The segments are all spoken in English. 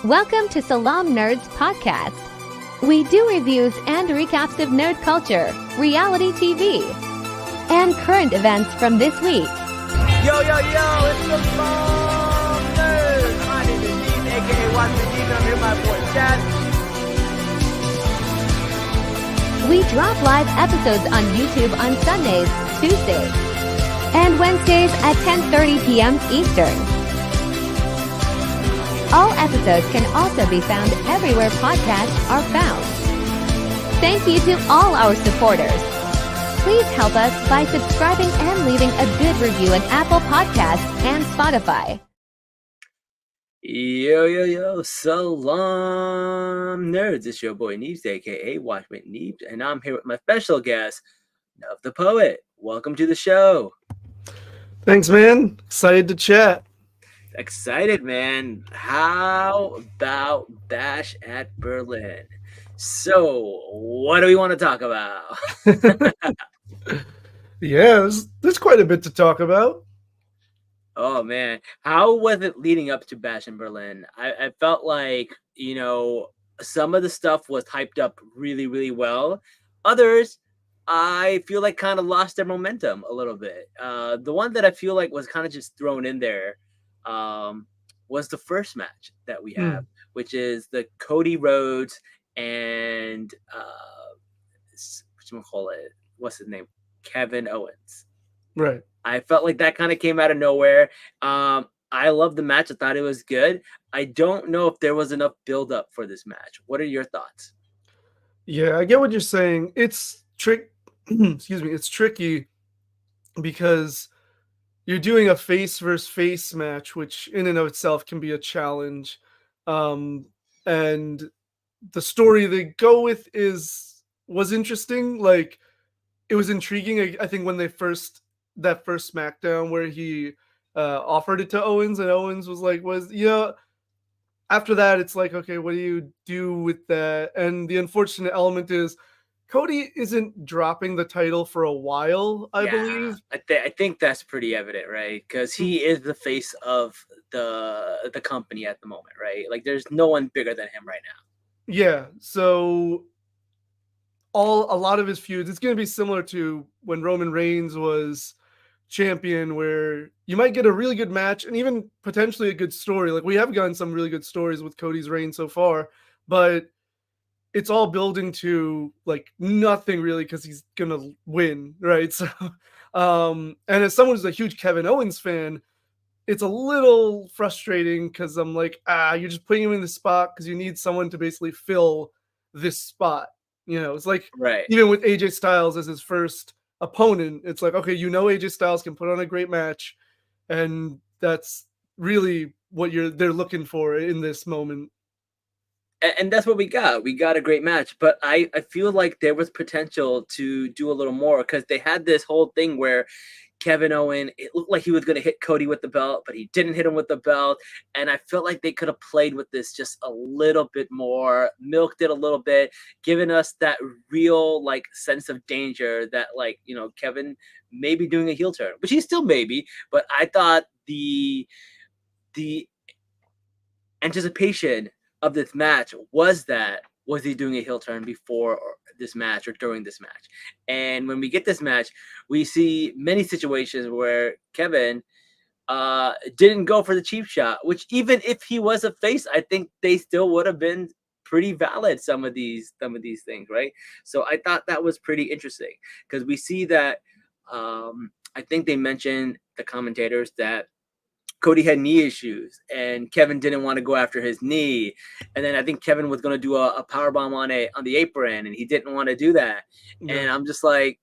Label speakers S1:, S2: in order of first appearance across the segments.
S1: Welcome to Salaam Nerds Podcast. We do reviews and recaps of nerd culture, reality TV, and current events from this week.
S2: Yo, it's the Salaam Nerds. My name is Dean, aka Watson Dean. I'm here with my boy Chad.
S1: We drop live episodes on YouTube on Sundays, Tuesdays, and Wednesdays at 10:30 p.m. Eastern. All episodes can also be found everywhere podcasts are found. Thank you to all our supporters. Please help us by subscribing and leaving a good review on Apple Podcasts and Spotify.
S2: Yo, Salaam Nerds. It's your boy Neebs, aka Watchman Neebs, and I'm here with my special guest, Nuff the Poet. Welcome to the show.
S3: Thanks, man. Excited to chat.
S2: Excited, man. How about Bash at Berlin? So, what do we want to talk about?
S3: Yeah, there's quite a bit to talk about.
S2: Oh, man. How was it leading up to Bash in Berlin? I felt like, some of the stuff was hyped up really, really well. Others, I feel like kind of lost their momentum a little bit. The one that I feel like was kind of just thrown in there was the first match that we have, which is the Cody Rhodes and what's his name? Kevin Owens.
S3: Right.
S2: I felt like that kind of came out of nowhere. I love the match. I thought it was good. I don't know if there was enough build up for this match. What are your thoughts?
S3: Yeah, I get what you're saying. It's It's tricky because you're doing a face versus face match, which in and of itself can be a challenge. And the story they go with was interesting. Like, it was intriguing. I think when that first SmackDown where he offered it to Owens, and Owens after that, it's like, okay, what do you do with that? And the unfortunate element is Cody isn't dropping the title for a while, I believe.
S2: I think that's pretty evident, right? Because he is the face of the company at the moment, right? Like, there's no one bigger than him right now.
S3: Yeah, so a lot of his feuds, it's going to be similar to when Roman Reigns was champion, where you might get a really good match and even potentially a good story. Like, we have gotten some really good stories with Cody's reign so far, but it's all building to like nothing really because he's gonna win, right? So, and as someone who's a huge Kevin Owens fan, it's a little frustrating because I'm like, you're just putting him in the spot because you need someone to basically fill this spot. It's like,
S2: right.
S3: Even with AJ Styles as his first opponent, it's like, okay, AJ Styles can put on a great match, and that's really what they're looking for in this moment.
S2: And that's what we got. We got a great match, but I feel like there was potential to do a little more because they had this whole thing where Kevin Owens, it looked like he was going to hit Cody with the belt, but he didn't hit him with the belt. And I felt like they could have played with this just a little bit more, milked it a little bit, given us that real like sense of danger that Kevin may be doing a heel turn, which he still may be. But I thought the anticipation of this match was he doing a heel turn before this match or during this match? And when we get this match, we see many situations where Kevin didn't go for the cheap shot, which even if he was a face, I think they still would have been pretty valid, some of these things, right? So I thought that was pretty interesting because we see that I think they mentioned, the commentators, that Cody had knee issues and Kevin didn't want to go after his knee. And then I think Kevin was going to do a powerbomb on the apron and he didn't want to do that. Yeah. And I'm just like,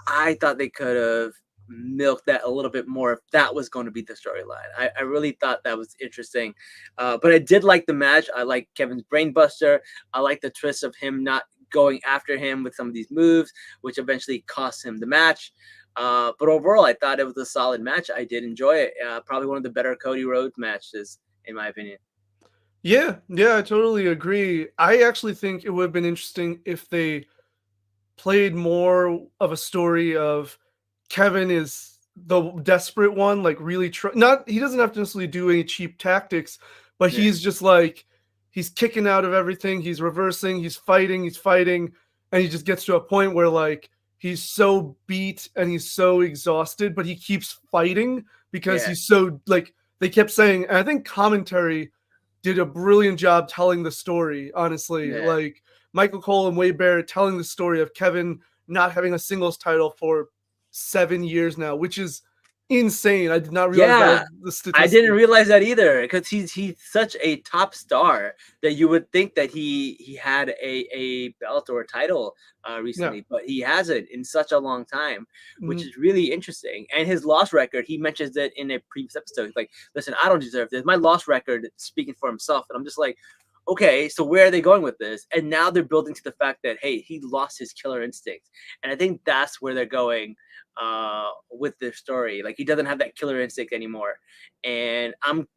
S2: I thought they could have milked that a little bit more if that was going to be the storyline. I really thought that was interesting. But I did like the match. I like Kevin's brainbuster. I like the twist of him not going after him with some of these moves, which eventually cost him the match. But overall, I thought it was a solid match. I did enjoy it. Probably one of the better Cody Rhodes matches, in my opinion.
S3: Yeah, I totally agree. I actually think it would have been interesting if they played more of a story of Kevin is the desperate one, like really he doesn't have to necessarily do any cheap tactics, but he's just like, he's kicking out of everything, he's reversing, he's fighting, and he just gets to a point where like he's so beat and he's so exhausted, but he keeps fighting because
S2: Yeah.
S3: he's so like they kept saying, and I think commentary did a brilliant job telling the story, honestly.
S2: Yeah.
S3: Like Michael Cole and Wade Barrett telling the story of Kevin not having a singles title for 7 years now, which is insane. I did not realize that was
S2: Yeah.
S3: the
S2: I didn't
S3: statistic.
S2: realize that either because he's such a top star that you would think that he had a belt or a title
S3: Yeah.
S2: recently, but he hasn't in such a long time, which
S3: Mhm.
S2: is really interesting. And his loss record, he mentions that in a previous episode. He's like, "Listen, I don't deserve this. My loss record is speaking for himself." And I'm just like, "Okay, so where are they going with this?" And now they're building to the fact that hey, he lost his killer instinct, and I think that's where they're going with their story. Like he doesn't have that killer instinct anymore, and I'm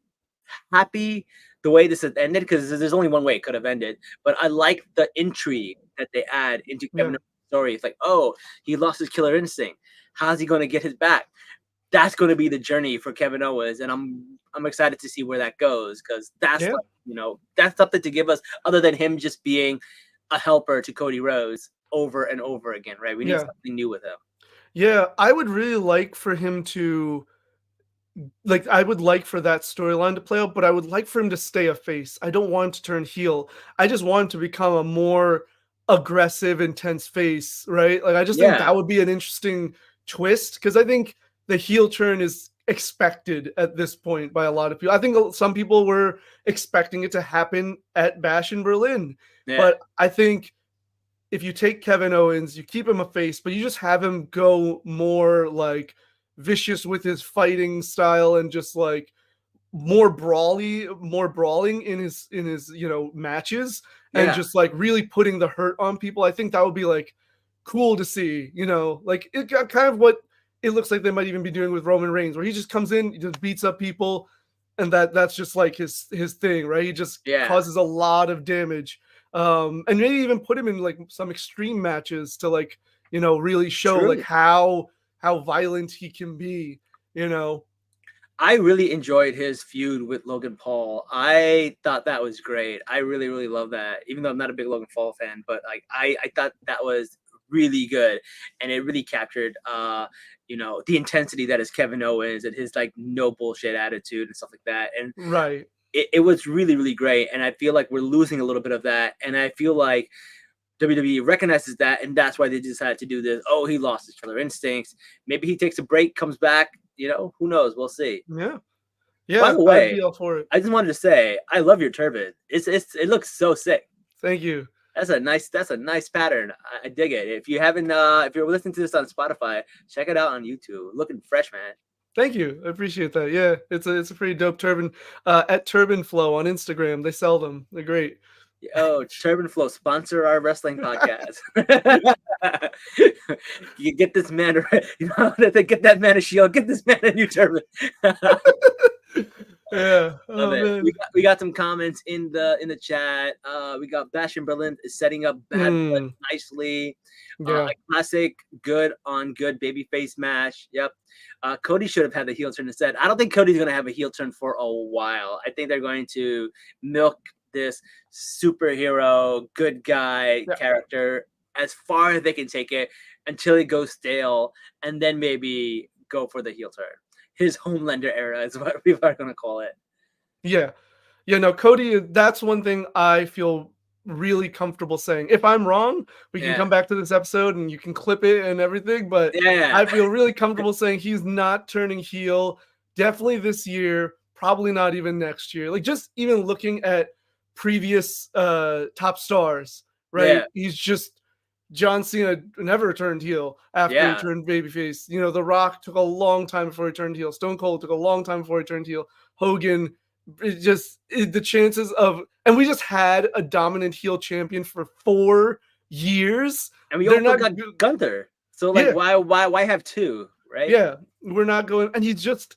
S2: happy the way this has ended because there's only one way it could have ended. But I like the intrigue that they add into
S3: Yeah.
S2: Kevin Owens' story. It's like, oh, he lost his killer instinct. How's he going to get his back? That's going to be the journey for Kevin Owens, and I'm excited to see where that goes because that's
S3: Yeah.
S2: like that's something to give us other than him just being a helper to Cody Rhodes over and over again, right? We need
S3: Yeah.
S2: something new with him.
S3: Yeah. I would really like for him to like I would like for that storyline to play out, but I would like for him to stay a face. I don't want him to turn heel. I just want him to become a more aggressive, intense face, right? Like I just think
S2: Yeah,
S3: that would be an interesting twist because I think the heel turn is expected at this point by a lot of people. I think some people were expecting it to happen at Bash in Berlin,
S2: yeah,
S3: but I think if you take Kevin Owens, you keep him a face, but you just have him go more like vicious with his fighting style and just like more brawling in his matches and
S2: yeah,
S3: just like really putting the hurt on people. I think that would be like cool to see. Like it got kind of what it looks like they might even be doing with Roman Reigns, where he just comes in, he just beats up people, and that's just like his thing, right? He just
S2: yeah.
S3: causes a lot of damage. And maybe even put him in like some extreme matches to like really show like
S2: True.
S3: how violent he can be. You know,
S2: I really enjoyed his feud with Logan Paul. I thought that was great. I really, really love that. Even though I'm not a big Logan Paul fan, but like I thought that was really good, and it really captured the intensity that is Kevin Owens and his like no bullshit attitude and stuff like that. And
S3: right?
S2: it was really, really great. And I feel like we're losing a little bit of that. And I feel like WWE recognizes that, and that's why they decided to do this. Oh, he lost his killer instincts. Maybe he takes a break, comes back. Who knows? We'll see.
S3: Yeah,
S2: By
S3: yeah,
S2: the
S3: I'd
S2: way,
S3: be all for it.
S2: I just wanted to say I love your turban. It looks so sick.
S3: Thank you.
S2: That's a nice pattern. I dig it. If you haven't if you're listening to this on Spotify, check it out on YouTube. Looking fresh, man.
S3: Thank you. I appreciate that. Yeah, it's a pretty dope turban. At Turban Flow on Instagram, they sell them. They're great.
S2: Oh, Turban Flow, sponsor our wrestling podcast. You get this man, they get that man a shield, get this man a new turban.
S3: Yeah.
S2: Love
S3: Oh
S2: it.
S3: man.
S2: We got some comments in the chat. We got Bash in Berlin is setting up Bad Blood
S3: Mm,
S2: nicely.
S3: yeah.
S2: A classic good on good babyface match. Yep. Cody should have had the heel turn instead. I don't think Cody's gonna have a heel turn for a while. I think they're going to milk this superhero good guy
S3: Yeah.
S2: character as far as they can take it until it goes stale, and then maybe go for the heel turn. His Homelander era is what we are gonna call it.
S3: Yeah. Yeah, no, Cody, that's one thing I feel really comfortable saying. If I'm wrong, we can
S2: Yeah.
S3: come back to this episode and you can clip it and everything, but
S2: Yeah.
S3: I feel really comfortable saying he's not turning heel definitely this year, probably not even next year. Like just even looking at previous top stars, right?
S2: Yeah.
S3: He's just John Cena never turned heel after he
S2: Yeah.
S3: turned babyface. The Rock took a long time before he turned heel. Stone Cold took a long time before he turned heel. Hogan, the chances of, and we just had a dominant heel champion for 4 years.
S2: And we
S3: They're
S2: also
S3: not,
S2: got Gunther. So like
S3: yeah,
S2: why have two, right?
S3: yeah. We're not going, and he's just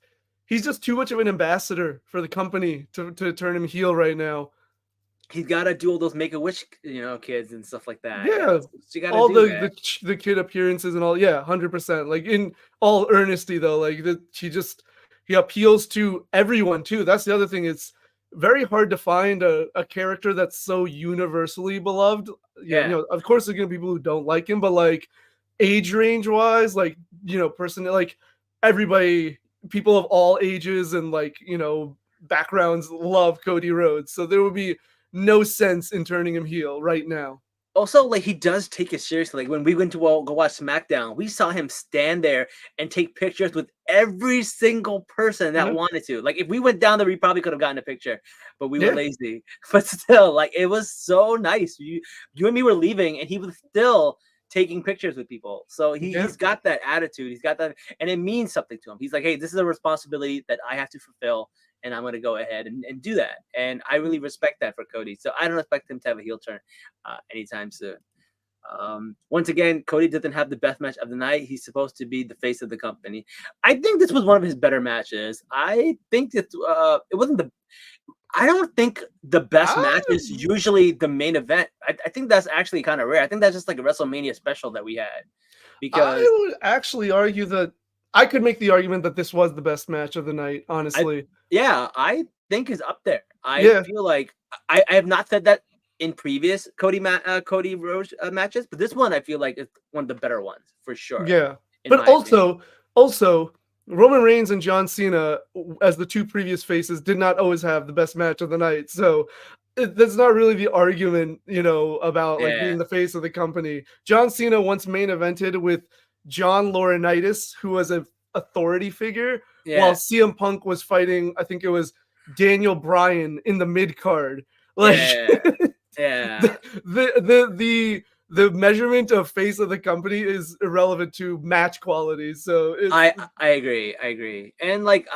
S3: too much of an ambassador for the company to turn him heel right now.
S2: He's gotta do all those Make-A-Wish, kids and stuff like that.
S3: Yeah,
S2: That's what you gotta
S3: all
S2: do,
S3: the
S2: man.
S3: the kid appearances and all. Yeah, 100%. Like in all earnesty though, like he appeals to everyone too. That's the other thing. very hard to find a character that's so universally beloved.
S2: Yeah.
S3: Of course there's gonna be people who don't like him, but like age range wise, like person like everybody, people of all ages and like backgrounds love Cody Rhodes. So there would be no sense in turning him heel right now.
S2: Also, like he does take it seriously. Like when we went to go watch SmackDown, we saw him stand there and take pictures with every single person that
S3: Mhm.
S2: wanted to. Like if we went down there, we probably could have gotten a picture, but we were
S3: Yeah.
S2: lazy. But still, like it was so nice. You and me were leaving, and he was still taking pictures with people. So
S3: Yeah.
S2: he's got that attitude. He's got that, and it means something to him. He's like, hey, this is a responsibility that I have to fulfill. And I'm going to go ahead and do that. And I really respect that for Cody. So I don't expect him to have a heel turn anytime soon. Once again, Cody doesn't have the best match of the night. He's supposed to be the face of the company. I think this was one of his better matches. I think that it wasn't the. I don't think the best match is usually the main event. I think that's actually kind of rare. I think that's just like a WrestleMania special that we had. Because
S3: I would actually argue that I could make the argument that this was the best match of the night, honestly.
S2: I think is up there. I
S3: Yeah.
S2: feel like I have not said that in previous Cody Rhodes matches, but this one I feel like is one of the better ones for sure.
S3: Yeah.
S2: in
S3: But
S2: my opinion.
S3: also Roman Reigns and John Cena as the two previous faces did not always have the best match of the night. So that's not really the argument, about like
S2: Yeah,
S3: being the face of the company. John Cena once main evented with John Laurinaitis, who was a authority figure, while
S2: yeah,
S3: CM Punk was fighting, I think it was Daniel Bryan in the mid card. Like
S2: yeah, yeah.
S3: the measurement of face of the company is irrelevant to match quality. So
S2: I agree. I agree. And like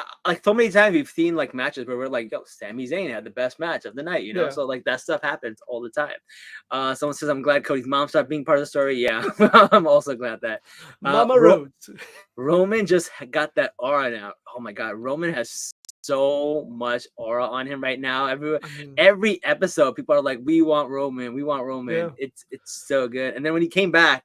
S2: so many times we've seen like matches where we're like, yo, Sami Zayn had the best match of the night, you know?
S3: yeah,
S2: So like that stuff happens all the time. Someone says I'm glad Cody's mom stopped being part of the story. Yeah, I'm also glad that.
S3: Mama Rhodes.
S2: Roman just got that aura now. Oh my god, Roman has so much aura on him right now.
S3: I mean,
S2: Every episode, people are like, "We want Roman. We want Roman."
S3: yeah,
S2: It's so good. And then when he came back,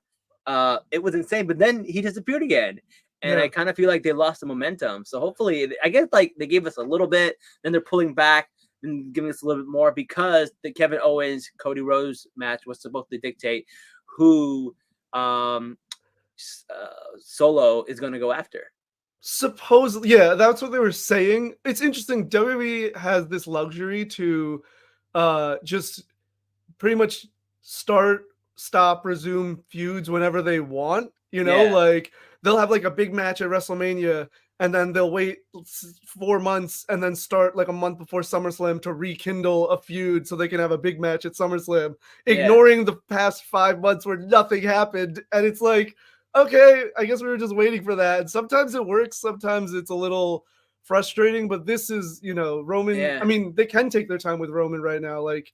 S2: it was insane. But then he disappeared again, and
S3: yeah.
S2: I kind of feel like they lost the momentum. So hopefully, I guess like they gave us a little bit, then they're pulling back and giving us a little bit more because the Kevin Owens Cody Rhodes match was supposed to dictate who Solo is going to go after.
S3: Supposedly, yeah, that's what they were saying. It's interesting. WWE has this luxury to just pretty much start, stop, resume feuds whenever they want.
S2: Yeah,
S3: Like they'll have like a big match at WrestleMania and then they'll wait 4 months and then start like a month before SummerSlam to rekindle a feud so they can have a big match at SummerSlam,
S2: yeah,
S3: ignoring the past 5 months where nothing happened. And it's like, okay, I guess we were just waiting for that. And sometimes it works, sometimes it's a little frustrating, but this is, Roman. I
S2: yeah.
S3: mean, they can take their time with Roman right now. Like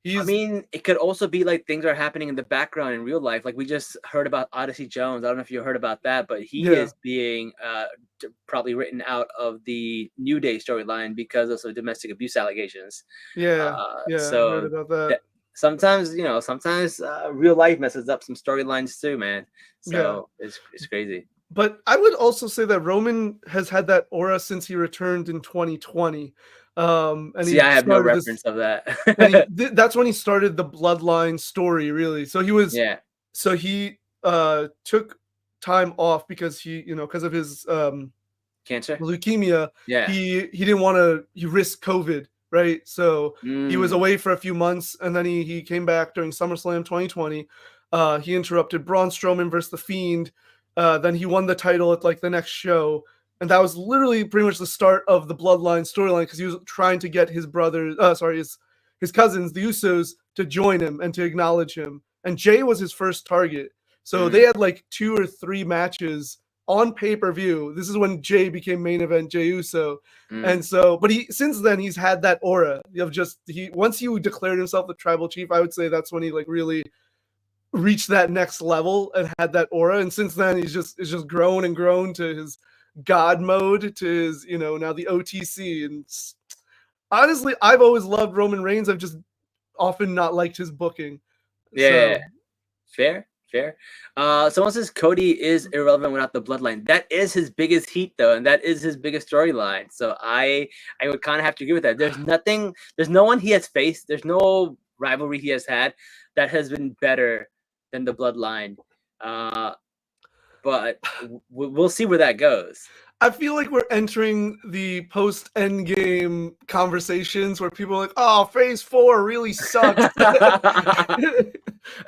S2: I
S3: he's
S2: mean, it could also be like things are happening in the background in real life. Like we just heard about Odyssey Jones. I don't know if you heard about that, but he
S3: yeah,
S2: is being probably written out of the New Day storyline because of some domestic abuse allegations.
S3: yeah, yeah, I heard
S2: So
S3: about that.
S2: that sometimes, sometimes real life messes up some storylines too, man.
S3: Yeah.
S2: So it's crazy.
S3: But I would also say that Roman has had that aura since he returned in 2020. And
S2: See,
S3: he
S2: I have no
S3: started this
S2: reference of
S3: and
S2: that.
S3: that's when he started the bloodline story, really.
S2: Yeah,
S3: So he took time off because because of his
S2: cancer.
S3: leukemia.
S2: Yeah.
S3: He didn't want to he risked COVID, right? So he was
S2: Mm,
S3: away for a few months and then he came back during SummerSlam 2020. He interrupted Braun Strowman versus the Fiend. Then he won the title at like the next show. And that was literally pretty much the start of the bloodline storyline because he was trying to get his brothers, his cousins, the Usos, to join him and to acknowledge him. And Jay was his first target. So they
S2: mm,
S3: had like 2 or 3 matches on pay-per-view. This is when Jay became main event Jey Uso.
S2: mm.
S3: And so, but since then he's had that aura of just once he declared himself the tribal chief, I would say that's when he like really reached that next level and had that aura. And since then it's just grown and grown to his god mode, to his, now the OTC. And honestly, I've always loved Roman Reigns. I've just often not liked his booking.
S2: Yeah.
S3: So
S2: Fair, Fair. Someone says Cody is irrelevant without the bloodline. That is his biggest heat, though, and that is his biggest storyline. So I would kind of have to agree with that. There's no one he has faced. There's no rivalry he has had that has been better than the bloodline. But we'll see where that goes.
S3: I feel like we're entering the post Endgame conversations where people are like, "Oh, Phase 4 really sucks."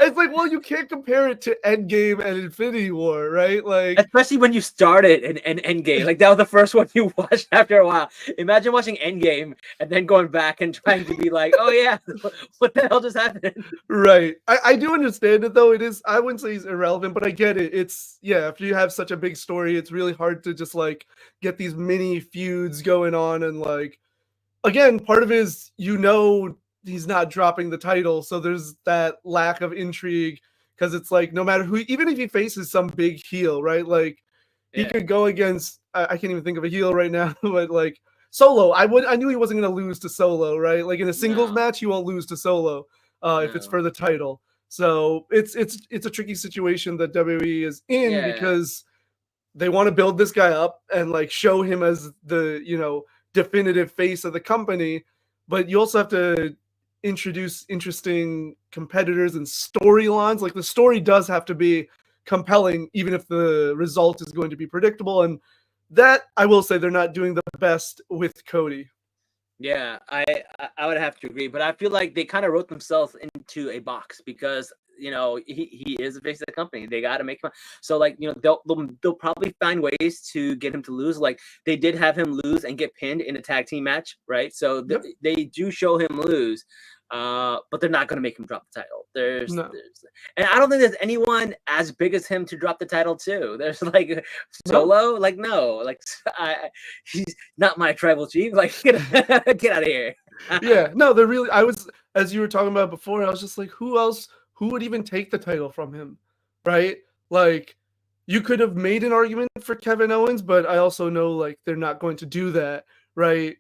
S3: It's like, well, you can't compare it to Endgame and Infinity War, right? Like,
S2: especially when you started in Endgame, like that was the first one you watched after a while. Imagine watching Endgame and then going back and trying to be like, "Oh yeah, what the hell just happened?"
S3: Right. I do understand it though. It is, I wouldn't say he's irrelevant, but I get it. It's, yeah, if you have such a big story, it's really hard to just like get these mini feuds going on. And like, again, part of it is, he's not dropping the title. So there's that lack of intrigue because it's like, no matter who, even if he faces some big heel, right? Like he could go against, I can't even think of a heel right now, but like Solo. I knew he wasn't going to lose to Solo, right? Like in a singles match, he won't lose to Solo. If it's for the title. So it's a tricky situation that WWE is in because they want to build this guy up and like show him as the, definitive face of the company, but you also have to introduce interesting competitors and storylines. Like the story does have to be compelling, even if the result is going to be predictable. And that, I will say, they're not doing the best with Cody.
S2: Yeah, I would have to agree, but I feel like they kind of wrote themselves into a box because he is the face of the company. They got to make him. So like they'll probably find ways to get him to lose. Like they did have him lose and get pinned in a tag team match, right? So they do show him lose. But they're not going to make him drop the title. And I don't think there's anyone as big as him to drop the title too. There's like Solo, like no, like he's not my tribal chief. Like get out of here.
S3: Yeah, no, they're really. I was, as you were talking about before, I was just like, who else? Who would even take the title from him, right? Like, you could have made an argument for Kevin Owens, but I also know like they're not going to do that, right?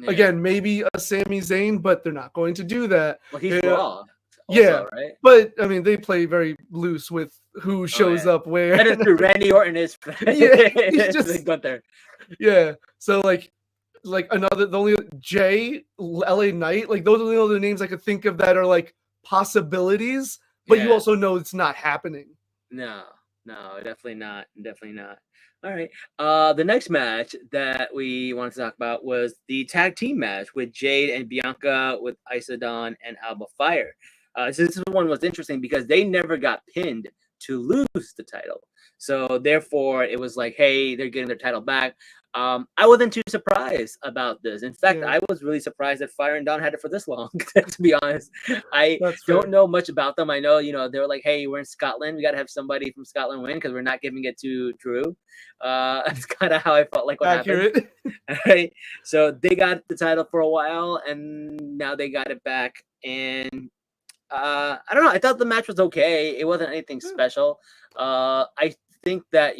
S3: Again, maybe a Sami Zayn, but they're not going to do that.
S2: Well, he's Raw.
S3: Also,
S2: right?
S3: But I mean, they play very loose with who shows up where.
S2: That is true. Randy Orton is.
S3: He's just
S2: there.
S3: Yeah. So like the only Jay, LA Knight, like those are the only names I could think of that are like possibilities, but you also know it's not happening.
S2: No, definitely not. All right. The next match that we wanted to talk about was the tag team match with Jade and Bianca with Aissa Dawn and Alba Fire. So this one was interesting because they never got pinned to lose the title. So therefore, it was like, hey, they're getting their title back. I wasn't too surprised about this. In fact, I was really surprised that Fire and Dawn had it for this long, to be honest. I don't know much about them. I know, they were like, hey, we're in Scotland. We got to have somebody from Scotland win because we're not giving it to Drew. That's kind of how I felt like what happened. All right. So they got the title for a while, and now they got it back. And I don't know. I thought the match was okay. It wasn't anything special. I think that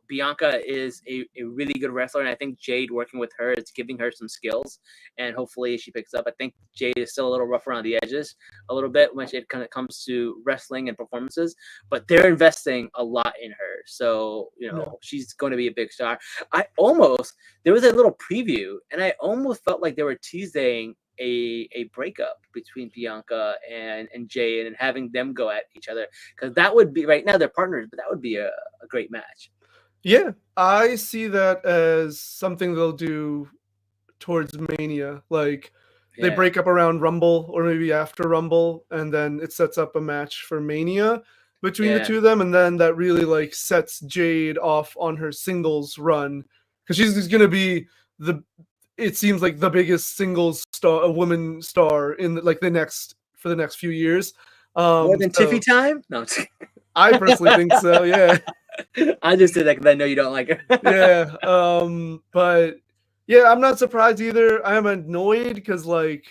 S2: Bianca is a really good wrestler, and I think Jade working with her is giving her some skills, and hopefully she picks up. I think Jade is still a little rough around the edges a little bit when it kind of comes to wrestling and performances, but they're investing a lot in her, so she's going to be a big star. There was a little preview, and I almost felt like they were teasing a breakup between Bianca and Jade and having them go at each other, because that would be, right now they're partners, but that would be a great match.
S3: Yeah, I see that as something they'll do towards Mania. Like they break up around Rumble or maybe after Rumble, and then it sets up a match for Mania between the two of them, and then that really like sets Jade off on her singles run, because she's going to be it seems like the biggest singles star, a woman star in for the next few years.
S2: More than Tiffy time? No,
S3: I personally think so. Yeah.
S2: I just did that because I know you don't like her.
S3: Yeah. But yeah, I'm not surprised either. I am annoyed because like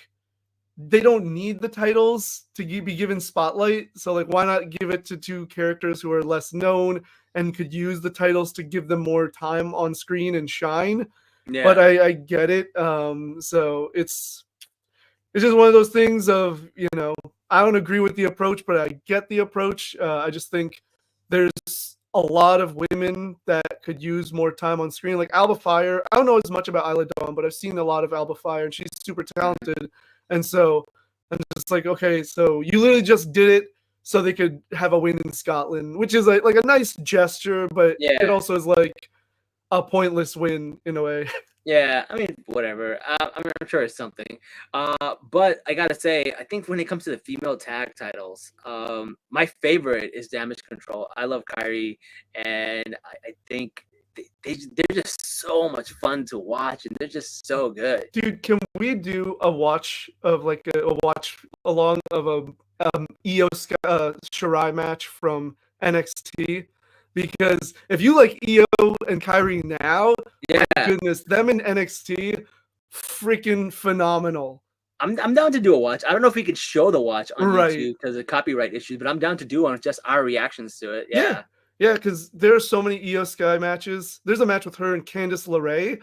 S3: they don't need the titles to be given spotlight. So like, why not give it to two characters who are less known and could use the titles to give them more time on screen and shine? Yeah. But I get it. So it's just one of those things of, I don't agree with the approach, but I get the approach. I just think there's a lot of women that could use more time on screen. Like Alba Fire, I don't know as much about Isla Dawn, but I've seen a lot of Alba Fire, and she's super talented. And so I'm just like, okay, so you literally just did it so they could have a win in Scotland, which is like a nice gesture, but
S2: Yeah.
S3: it also is like a pointless win in a way.
S2: Yeah, I mean, whatever. I'm sure it's something. But I gotta say, I think when it comes to the female tag titles, my favorite is Damage Control. I love Kyrie, and I think they're just so much fun to watch, and they're just so good.
S3: Dude, can we do a watch of like a watch along of a Io Shirai match from NXT? Because if you like Io and Kyrie now,
S2: Yeah,
S3: my goodness, them in NXT, freaking phenomenal.
S2: I'm down to do a watch. I don't know if we could show the watch on
S3: Right.
S2: YouTube because of copyright issues, but I'm down to do one with just our reactions to it. Yeah.
S3: Yeah, because there are so many Io Sky matches. There's a match with her and Candice LeRae.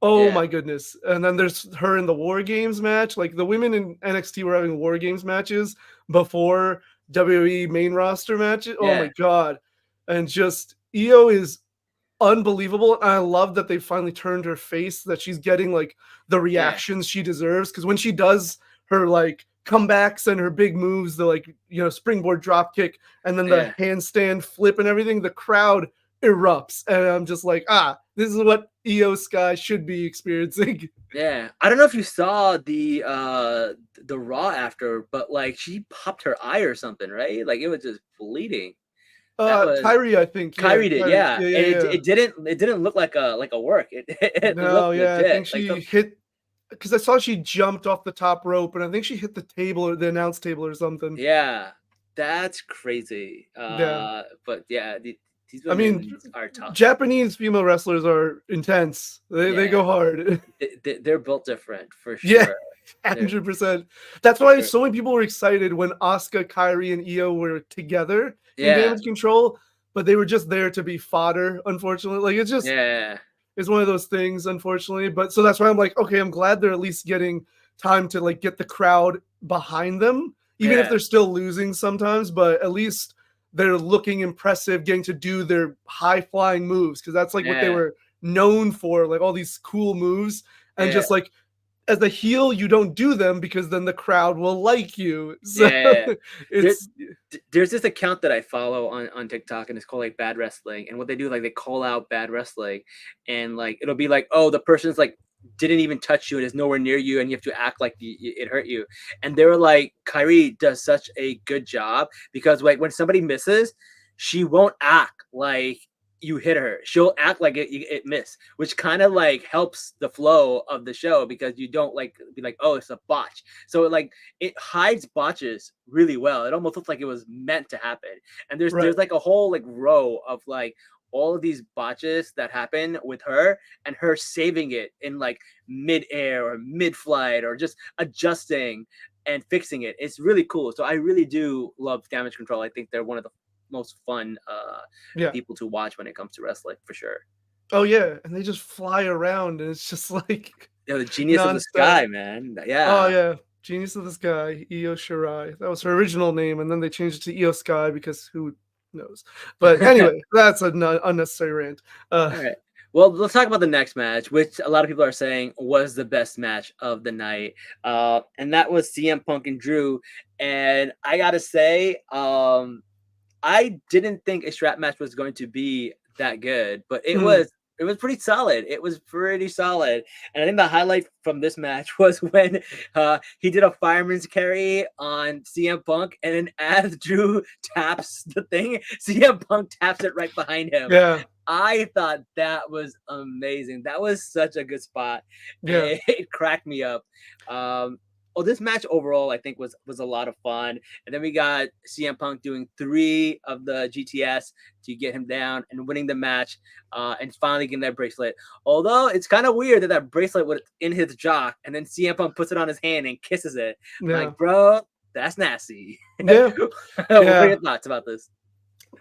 S3: Oh
S2: Yeah.
S3: my goodness. And then there's her in the War Games match. Like the women in NXT were having War Games matches before WWE main roster matches. Oh
S2: Yeah.
S3: my God. And just Io is unbelievable. And I love that they finally turned her face, that she's getting like the reactions she deserves. Because when she does her like comebacks and her big moves, the like, springboard drop kick and then the handstand flip and everything, the crowd erupts. And I'm just like, this is what Io Sky should be experiencing.
S2: Yeah, I don't know if you saw the Raw after, but like she popped her eye or something, right? Like it was just bleeding.
S3: Kyrie, I think.
S2: Kyrie did, yeah.
S3: And
S2: it didn't look like a work. It
S3: no,
S2: looked
S3: yeah,
S2: legit.
S3: I think she hit, because I saw she jumped off the top rope, and I think she hit the table or the announce table or something.
S2: Yeah, that's crazy. But yeah, these women are tough.
S3: Japanese female wrestlers are intense. They go hard.
S2: They're built different for sure.
S3: Yeah, 100%. That's why so many people were excited when Asuka, Kyrie, and Io were together in Damage Control, but they were just there to be fodder, unfortunately. Like it's just it's one of those things, unfortunately. But so that's why I'm like, okay, I'm glad they're at least getting time to like get the crowd behind them, even if they're still losing sometimes, but at least they're looking impressive, getting to do their high flying moves, because that's like what they were known for, like all these cool moves. And just like as the heel, you don't do them because then the crowd will like you. So
S2: there's this account that I follow on TikTok, and it's called like Bad Wrestling. And what they do, like they call out bad wrestling, and like it'll be like, oh, the person's like didn't even touch you and is nowhere near you, and you have to act like it hurt you. And they were like, Kyrie does such a good job, because like when somebody misses, she won't act like you hit her. She'll act like it missed, which kind of like helps the flow of the show, because you don't like be like, oh, it's a botch. So it hides botches really well. It almost looks like it was meant to happen. And there's like a whole like row of like all of these botches that happen with her, and her saving it in like mid-air or mid-flight or just adjusting and fixing it. It's really cool. So I really do love Damage Control. I think they're one of the most fun people to watch when it comes to wrestling, for sure.
S3: Oh yeah, and they just fly around, and it's just like
S2: the genius of the sky, man.
S3: Oh yeah, Genius of the Sky, Io Shirai. That was her original name, and then they changed it to Io Sky because who knows. But anyway, that's an unnecessary rant.
S2: All right. Well, let's talk about the next match, which a lot of people are saying was the best match of the night, and that was CM Punk and Drew. And I gotta say, I didn't think a strap match was going to be that good, but it was pretty solid. It was pretty solid. And I think the highlight from this match was when he did a fireman's carry on CM Punk, and then as Drew taps the thing, CM Punk taps it right behind him.
S3: Yeah.
S2: I thought that was amazing. That was such a good spot.
S3: Yeah.
S2: It cracked me up. This match overall, I think, was a lot of fun. And then we got CM Punk doing 3 of the GTS to get him down and winning the match, and finally getting that bracelet. Although it's kind of weird that bracelet was in his jock, and then CM Punk puts it on his hand and kisses it.
S3: Yeah.
S2: Like, bro, that's nasty.
S3: Yeah.
S2: What are your thoughts about this?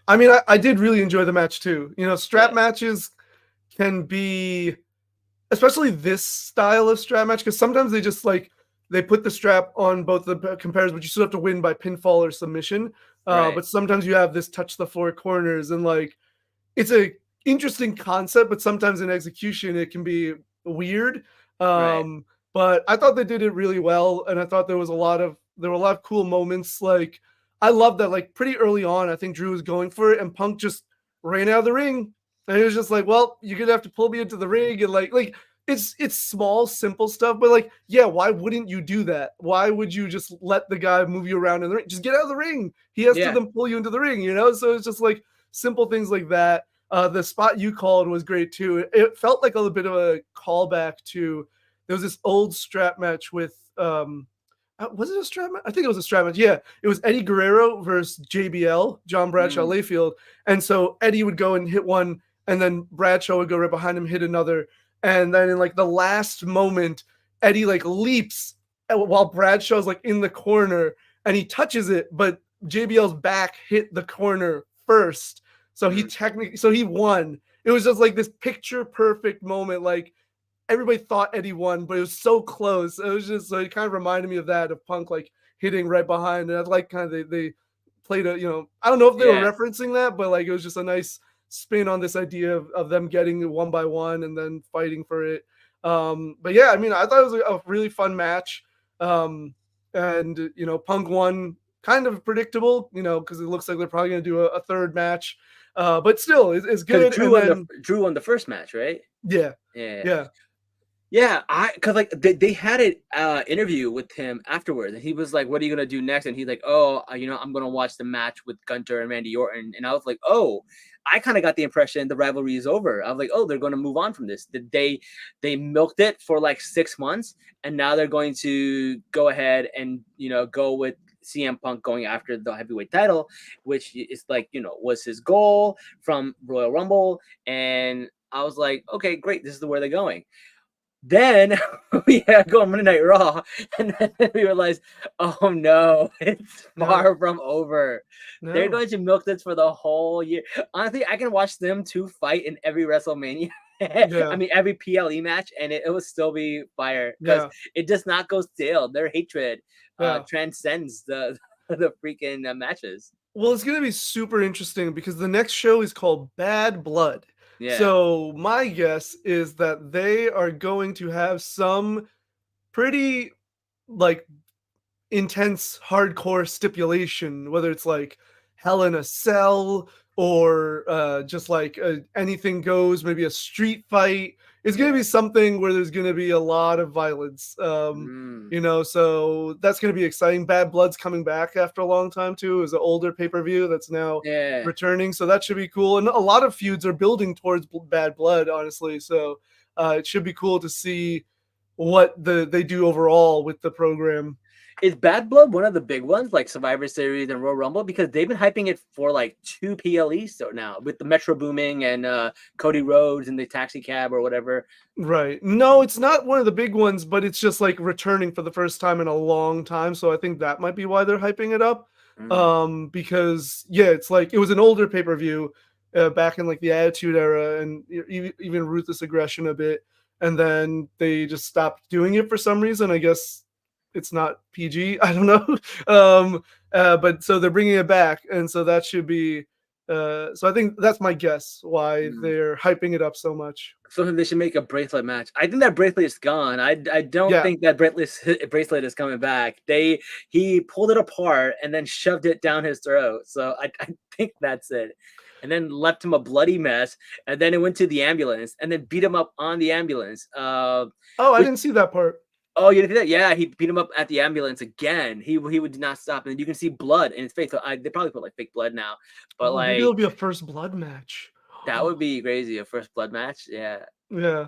S3: I mean, I did really enjoy the match too. Strap matches can be, especially this style of strap match, because sometimes they just like they put the strap on both the competitors, but you still have to win by pinfall or submission.
S2: Right.
S3: But sometimes you have this touch the four corners, and like it's a interesting concept, but sometimes in execution it can be weird.
S2: Right.
S3: But I thought they did it really well, and I thought there were a lot of cool moments. Like I love that, like pretty early on, I think Drew was going for it, and Punk just ran out of the ring, and it was just like, well, you're gonna have to pull me into the ring, and like it's small, simple stuff, but like, yeah, why wouldn't you do that? Why would you just let the guy move you around in the ring? Just get out of the ring. He has to
S2: Yeah.
S3: then pull you into the ring, you know? So it's just like simple things like that. The spot you called was great too. It felt like a little bit of a callback to there was this old strap match with was it a strap match? I think it was a strap match. Yeah, it was Eddie Guerrero versus JBL, John Bradshaw
S2: Mm.
S3: Layfield, and so Eddie would go and hit one, and then Bradshaw would go right behind him, hit another, and then in like the last moment, Eddie like leaps while Bradshaw's like in the corner, and he touches it, but JBL's back hit the corner first. So
S2: Mm.
S3: he won. It was just like this picture perfect moment. Like everybody thought Eddie won, but it was so close. It was just so it kind of reminded me of that of Punk like hitting right behind. And I like kind of they played a, I don't know if they were
S2: Yeah.
S3: referencing that, but like it was just a nice spin on this idea of them getting one by one and then fighting for it. But yeah, I mean, I thought it was a really fun match. And Punk won kind of predictable, because it looks like they're probably going to do a third match. But still, it's
S2: Because
S3: good. And then,
S2: Drew won the first match, right?
S3: yeah,
S2: Yeah.
S3: yeah,
S2: Yeah, because like they had an interview with him afterwards, and he was like, "What are you gonna do next?" And he's like, "Oh, I'm gonna watch the match with Gunter and Randy Orton." And I was like, "Oh, I kind of got the impression the rivalry is over." I was like, "Oh, they're gonna move on from this." They milked it for like 6 months, and now they're going to go ahead and go with CM Punk going after the heavyweight title, which is like was his goal from Royal Rumble, and I was like, "Okay, great, this is where they're going." Then we had go on Monday Night Raw, and then we realized, oh no, it's far from over. They're
S3: no,
S2: going to milk this for the whole year. Honestly, I can watch them two fight in every WrestleMania. I
S3: yeah,
S2: mean, every PLE match, and it will still be fire because
S3: yeah,
S2: it does not go stale. Their hatred
S3: yeah.
S2: transcends the the freaking matches.
S3: Well, it's gonna be super interesting because the next show is called Bad Blood.
S2: Yeah,
S3: So my guess is that they are going to have some pretty like intense hardcore stipulation, whether it's like Hell in a Cell or just like anything goes, maybe a street fight. It's going to
S2: yeah.
S3: be something where there's going to be a lot of violence.
S2: Mm.
S3: So that's going to be exciting. Bad Blood's coming back after a long time too. It was an older pay-per-view that's now
S2: Yeah.
S3: returning, so that should be cool. And a lot of feuds are building towards Bad Blood, honestly. So it should be cool to see what they do overall with the program.
S2: Is Bad Blood one of the big ones, like Survivor Series and Royal Rumble? Because they've been hyping it for like 2 PLEs so now with the Metro Booming and Cody Rhodes and the Taxi Cab or whatever.
S3: Right. No, it's not one of the big ones, but it's just like returning for the first time in a long time. So I think that might be why they're hyping it up.
S2: Mm.
S3: Because yeah, it's like it was an older pay-per-view back in like the Attitude Era and even Ruthless Aggression a bit, and then they just stopped doing it for some reason. I guess it's not PG. I don't know. But so they're bringing it back, and so that should be. So I think that's my guess why
S2: Mm.
S3: they're hyping it up so much.
S2: So they should make a bracelet match. I think that bracelet is gone. I don't
S3: Yeah,
S2: think that bracelet is coming back. He pulled it apart and then shoved it down his throat. So I think that's it. And then left him a bloody mess. And then it went to the ambulance and then beat him up on the ambulance.
S3: oh, I
S2: Which
S3: didn't see that part.
S2: Oh, you didn't see that? Yeah, he beat him up at the ambulance again. He would not stop, and you can see blood in his face. So they probably put like fake blood now, but
S3: Oh, maybe it'll
S2: like
S3: be a first blood match.
S2: that would be crazy. A first blood match, yeah.
S3: Yeah,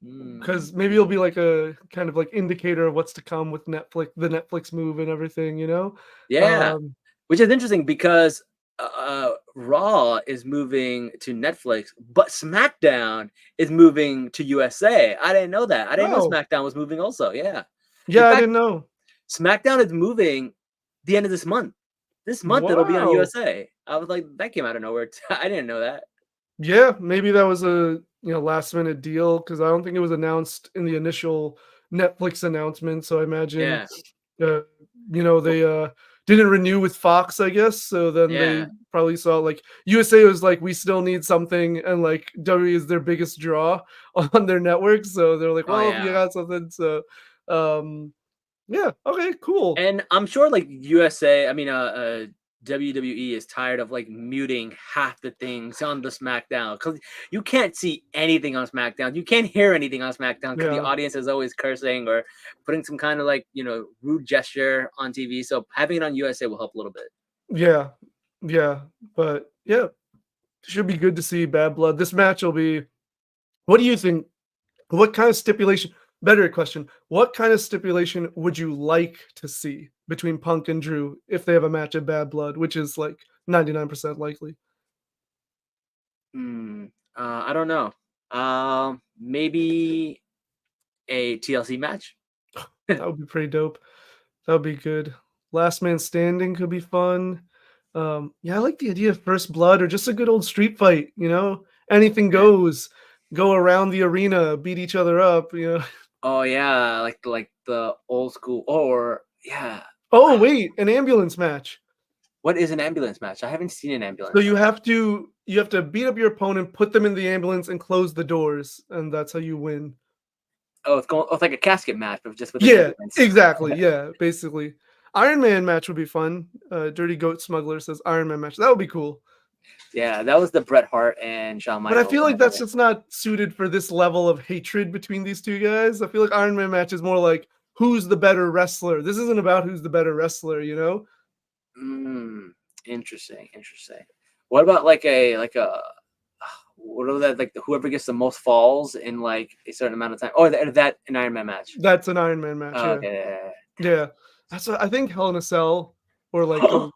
S2: Mm.
S3: because maybe it'll be like a kind of like indicator of what's to come with Netflix, the Netflix move and everything, you know?
S2: Yeah,
S3: Um,
S2: which is interesting because Raw is moving to Netflix, but SmackDown is moving to USA. I didn't know that. I didn't know
S3: oh,
S2: SmackDown was moving also. Yeah, in
S3: yeah, I
S2: fact,
S3: didn't know.
S2: SmackDown is moving the end of this month. This month it'll be on
S3: Wow.
S2: USA. I was like, that came out of nowhere. I didn't know that.
S3: Yeah, maybe that was a last minute deal because I don't think it was announced in the initial Netflix announcement. So I imagine,
S2: Yeah,
S3: uh,
S2: well,
S3: they didn't renew with Fox, I guess. So then
S2: yeah,
S3: they probably saw like USA was like, we still need something, and like W is their biggest draw on their network. So they're like,
S2: oh
S3: well, if you
S2: yeah.
S3: got something, so um, yeah, okay, cool.
S2: And I'm sure like USA, I mean, WWE is tired of like muting half the things on the SmackDown because you can't see anything on SmackDown. You can't hear anything on SmackDown because the
S3: Yeah,
S2: audience is always cursing or putting some kind of like, rude gesture on TV. So having it on USA will help a little bit.
S3: yeah, yeah, but yeah, should be good to see Bad Blood. This match will be. What do you think? What kind of stipulation? Better question. What kind of stipulation would you like to see between Punk and Drew if they have a match at Bad Blood, which is like 99% likely?
S2: Hmm. I don't know. Maybe a TLC match.
S3: That would be pretty dope. That would be good. Last Man Standing could be fun. Yeah, I like the idea of First Blood or just a good old street fight. Anything
S2: Yeah.
S3: goes. Go around the arena, beat each other up.
S2: Oh yeah, like the old school. Or yeah.
S3: Oh wait, an ambulance match.
S2: What is an ambulance match? I haven't seen an
S3: So
S2: ambulance
S3: you
S2: match.
S3: have to you have to beat up your opponent, put them in the ambulance, and close the doors, and that's how you win.
S2: Oh, it's like a casket match, but just with an
S3: Yeah,
S2: ambulance.
S3: exactly. Yeah, basically. Iron Man match would be fun. Dirty Goat Smuggler says Iron Man match. That would be cool.
S2: Yeah, that was the Bret Hart and Shawn
S3: But I
S2: Michaels
S3: feel like
S2: match.
S3: that's just not suited for this level of hatred between these two guys. I feel like Iron Man match is more like who's the better wrestler. This isn't about who's the better wrestler.
S2: Mm, interesting. What about like a what are that like whoever gets the most falls in like a certain amount of time? Oh, that an Iron Man match.
S3: That's an Iron Man match,
S2: Oh,
S3: yeah.
S2: okay.
S3: Yeah. That's what I think Hell in a Cell or like a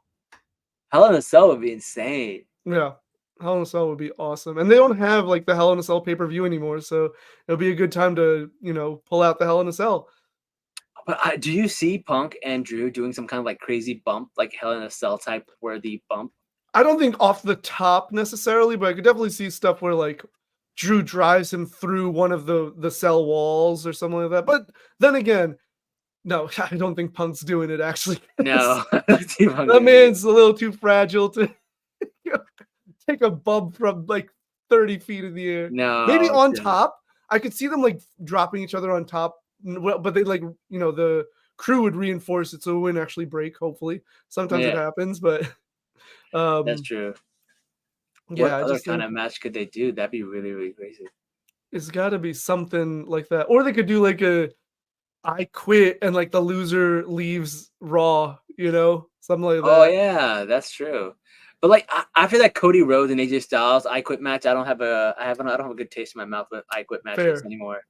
S2: Hell in a Cell would be insane.
S3: yeah. Hell in a Cell would be awesome. And they don't have like the Hell in a Cell pay-per-view anymore, so it'll be a good time to, pull out the Hell in a Cell.
S2: But do you see Punk and Drew doing some kind of like crazy bump, like Hell in a Cell type worthy bump?
S3: I don't think off the top necessarily, but I could definitely see stuff where like Drew drives him through one of the cell walls or something like that. But then again, no, I don't think Punk's doing it actually.
S2: No, I don't see Punk
S3: That
S2: doing it either.
S3: man's a little too fragile to take a bump from like 30 feet in the air. Maybe
S2: No,
S3: on
S2: yeah.
S3: top. I could see them like dropping each other on top. Well, but they like, the crew would reinforce it so it wouldn't actually break, hopefully. Sometimes it
S2: Yeah,
S3: happens, but
S2: that's
S3: um
S2: true.
S3: yeah,
S2: What
S3: I
S2: other
S3: just
S2: kind
S3: think
S2: of match could they do? That'd be really, really crazy.
S3: it's gotta be something like that. Or they could do like a I quit and like the loser leaves Raw, something like
S2: Oh
S3: that.
S2: yeah, that's true. But like after that Cody Rhodes and AJ Styles I Quit match, I don't have a good taste in my mouth with I Quit matches
S3: Fair.
S2: anymore.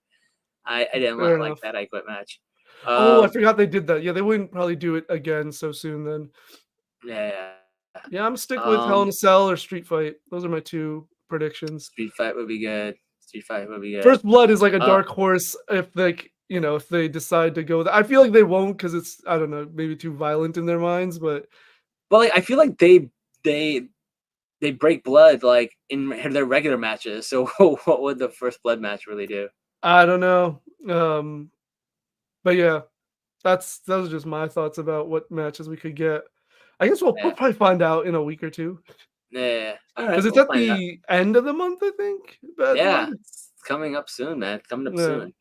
S2: I didn't
S3: Fair
S2: like
S3: enough.
S2: that I Quit match.
S3: Oh, I
S2: Um,
S3: forgot they did that. Yeah, they wouldn't probably do it again so soon then.
S2: yeah.
S3: Yeah, I'm stick with Hell in
S2: Um,
S3: a Cell or Street Fight. Those are my two predictions.
S2: Street Fight would be good. Street Fight would be good.
S3: First Blood is like a
S2: Uh,
S3: dark horse if if they decide to go with I feel like they won't because it's I don't know, maybe too violent in their minds, but
S2: but like I feel like they they break blood like in their regular matches. So what would the First Blood match really do?
S3: I don't know. But yeah, those are just my thoughts about what matches we could get. I guess we'll
S2: Yeah,
S3: probably find out in a week or two
S2: yeah. All right,
S3: because it's
S2: we'll
S3: at
S2: find out.
S3: the end of the month, I think. Bad
S2: Yeah,
S3: Blood.
S2: it's coming up soon, man. Coming up
S3: Yeah,
S2: soon.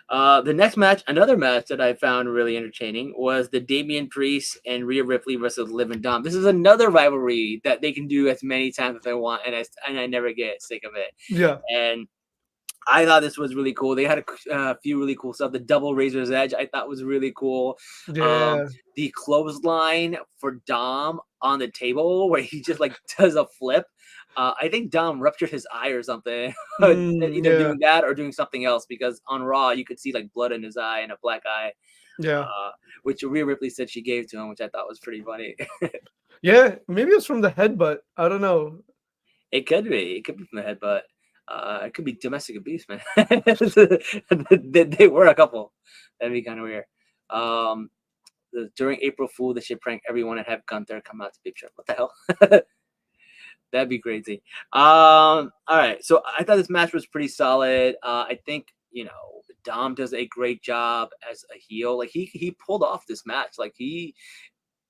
S2: The next match, another match that I found really entertaining, was the Damian Priest and Rhea Ripley versus Liv and Dom. This is another rivalry that they can do as many times as they want, and I never get sick of it.
S3: yeah,
S2: And I thought this was really cool. They had a few really cool stuff. The double Razor's Edge I thought was really cool.
S3: yeah.
S2: The clothesline for Dom on the table where he just like does a flip. I think Dom ruptured his eye or something, either
S3: Yeah,
S2: doing that or doing something else because on Raw you could see like blood in his eye and a black eye,
S3: yeah,
S2: uh, which Rhea Ripley said she gave to him, which I thought was pretty funny.
S3: yeah. Maybe it's from the headbutt. I don't know.
S2: It could be. It could be from the headbutt. It could be domestic abuse, man. They were a couple. That'd be kind of weird. Um, during April Fool, they should prank everyone and have Gunther come out to Big Show. What the hell? That'd be crazy. All right. So I thought this match was pretty solid. I think Dom does a great job as a heel. Like he pulled off this match. Like he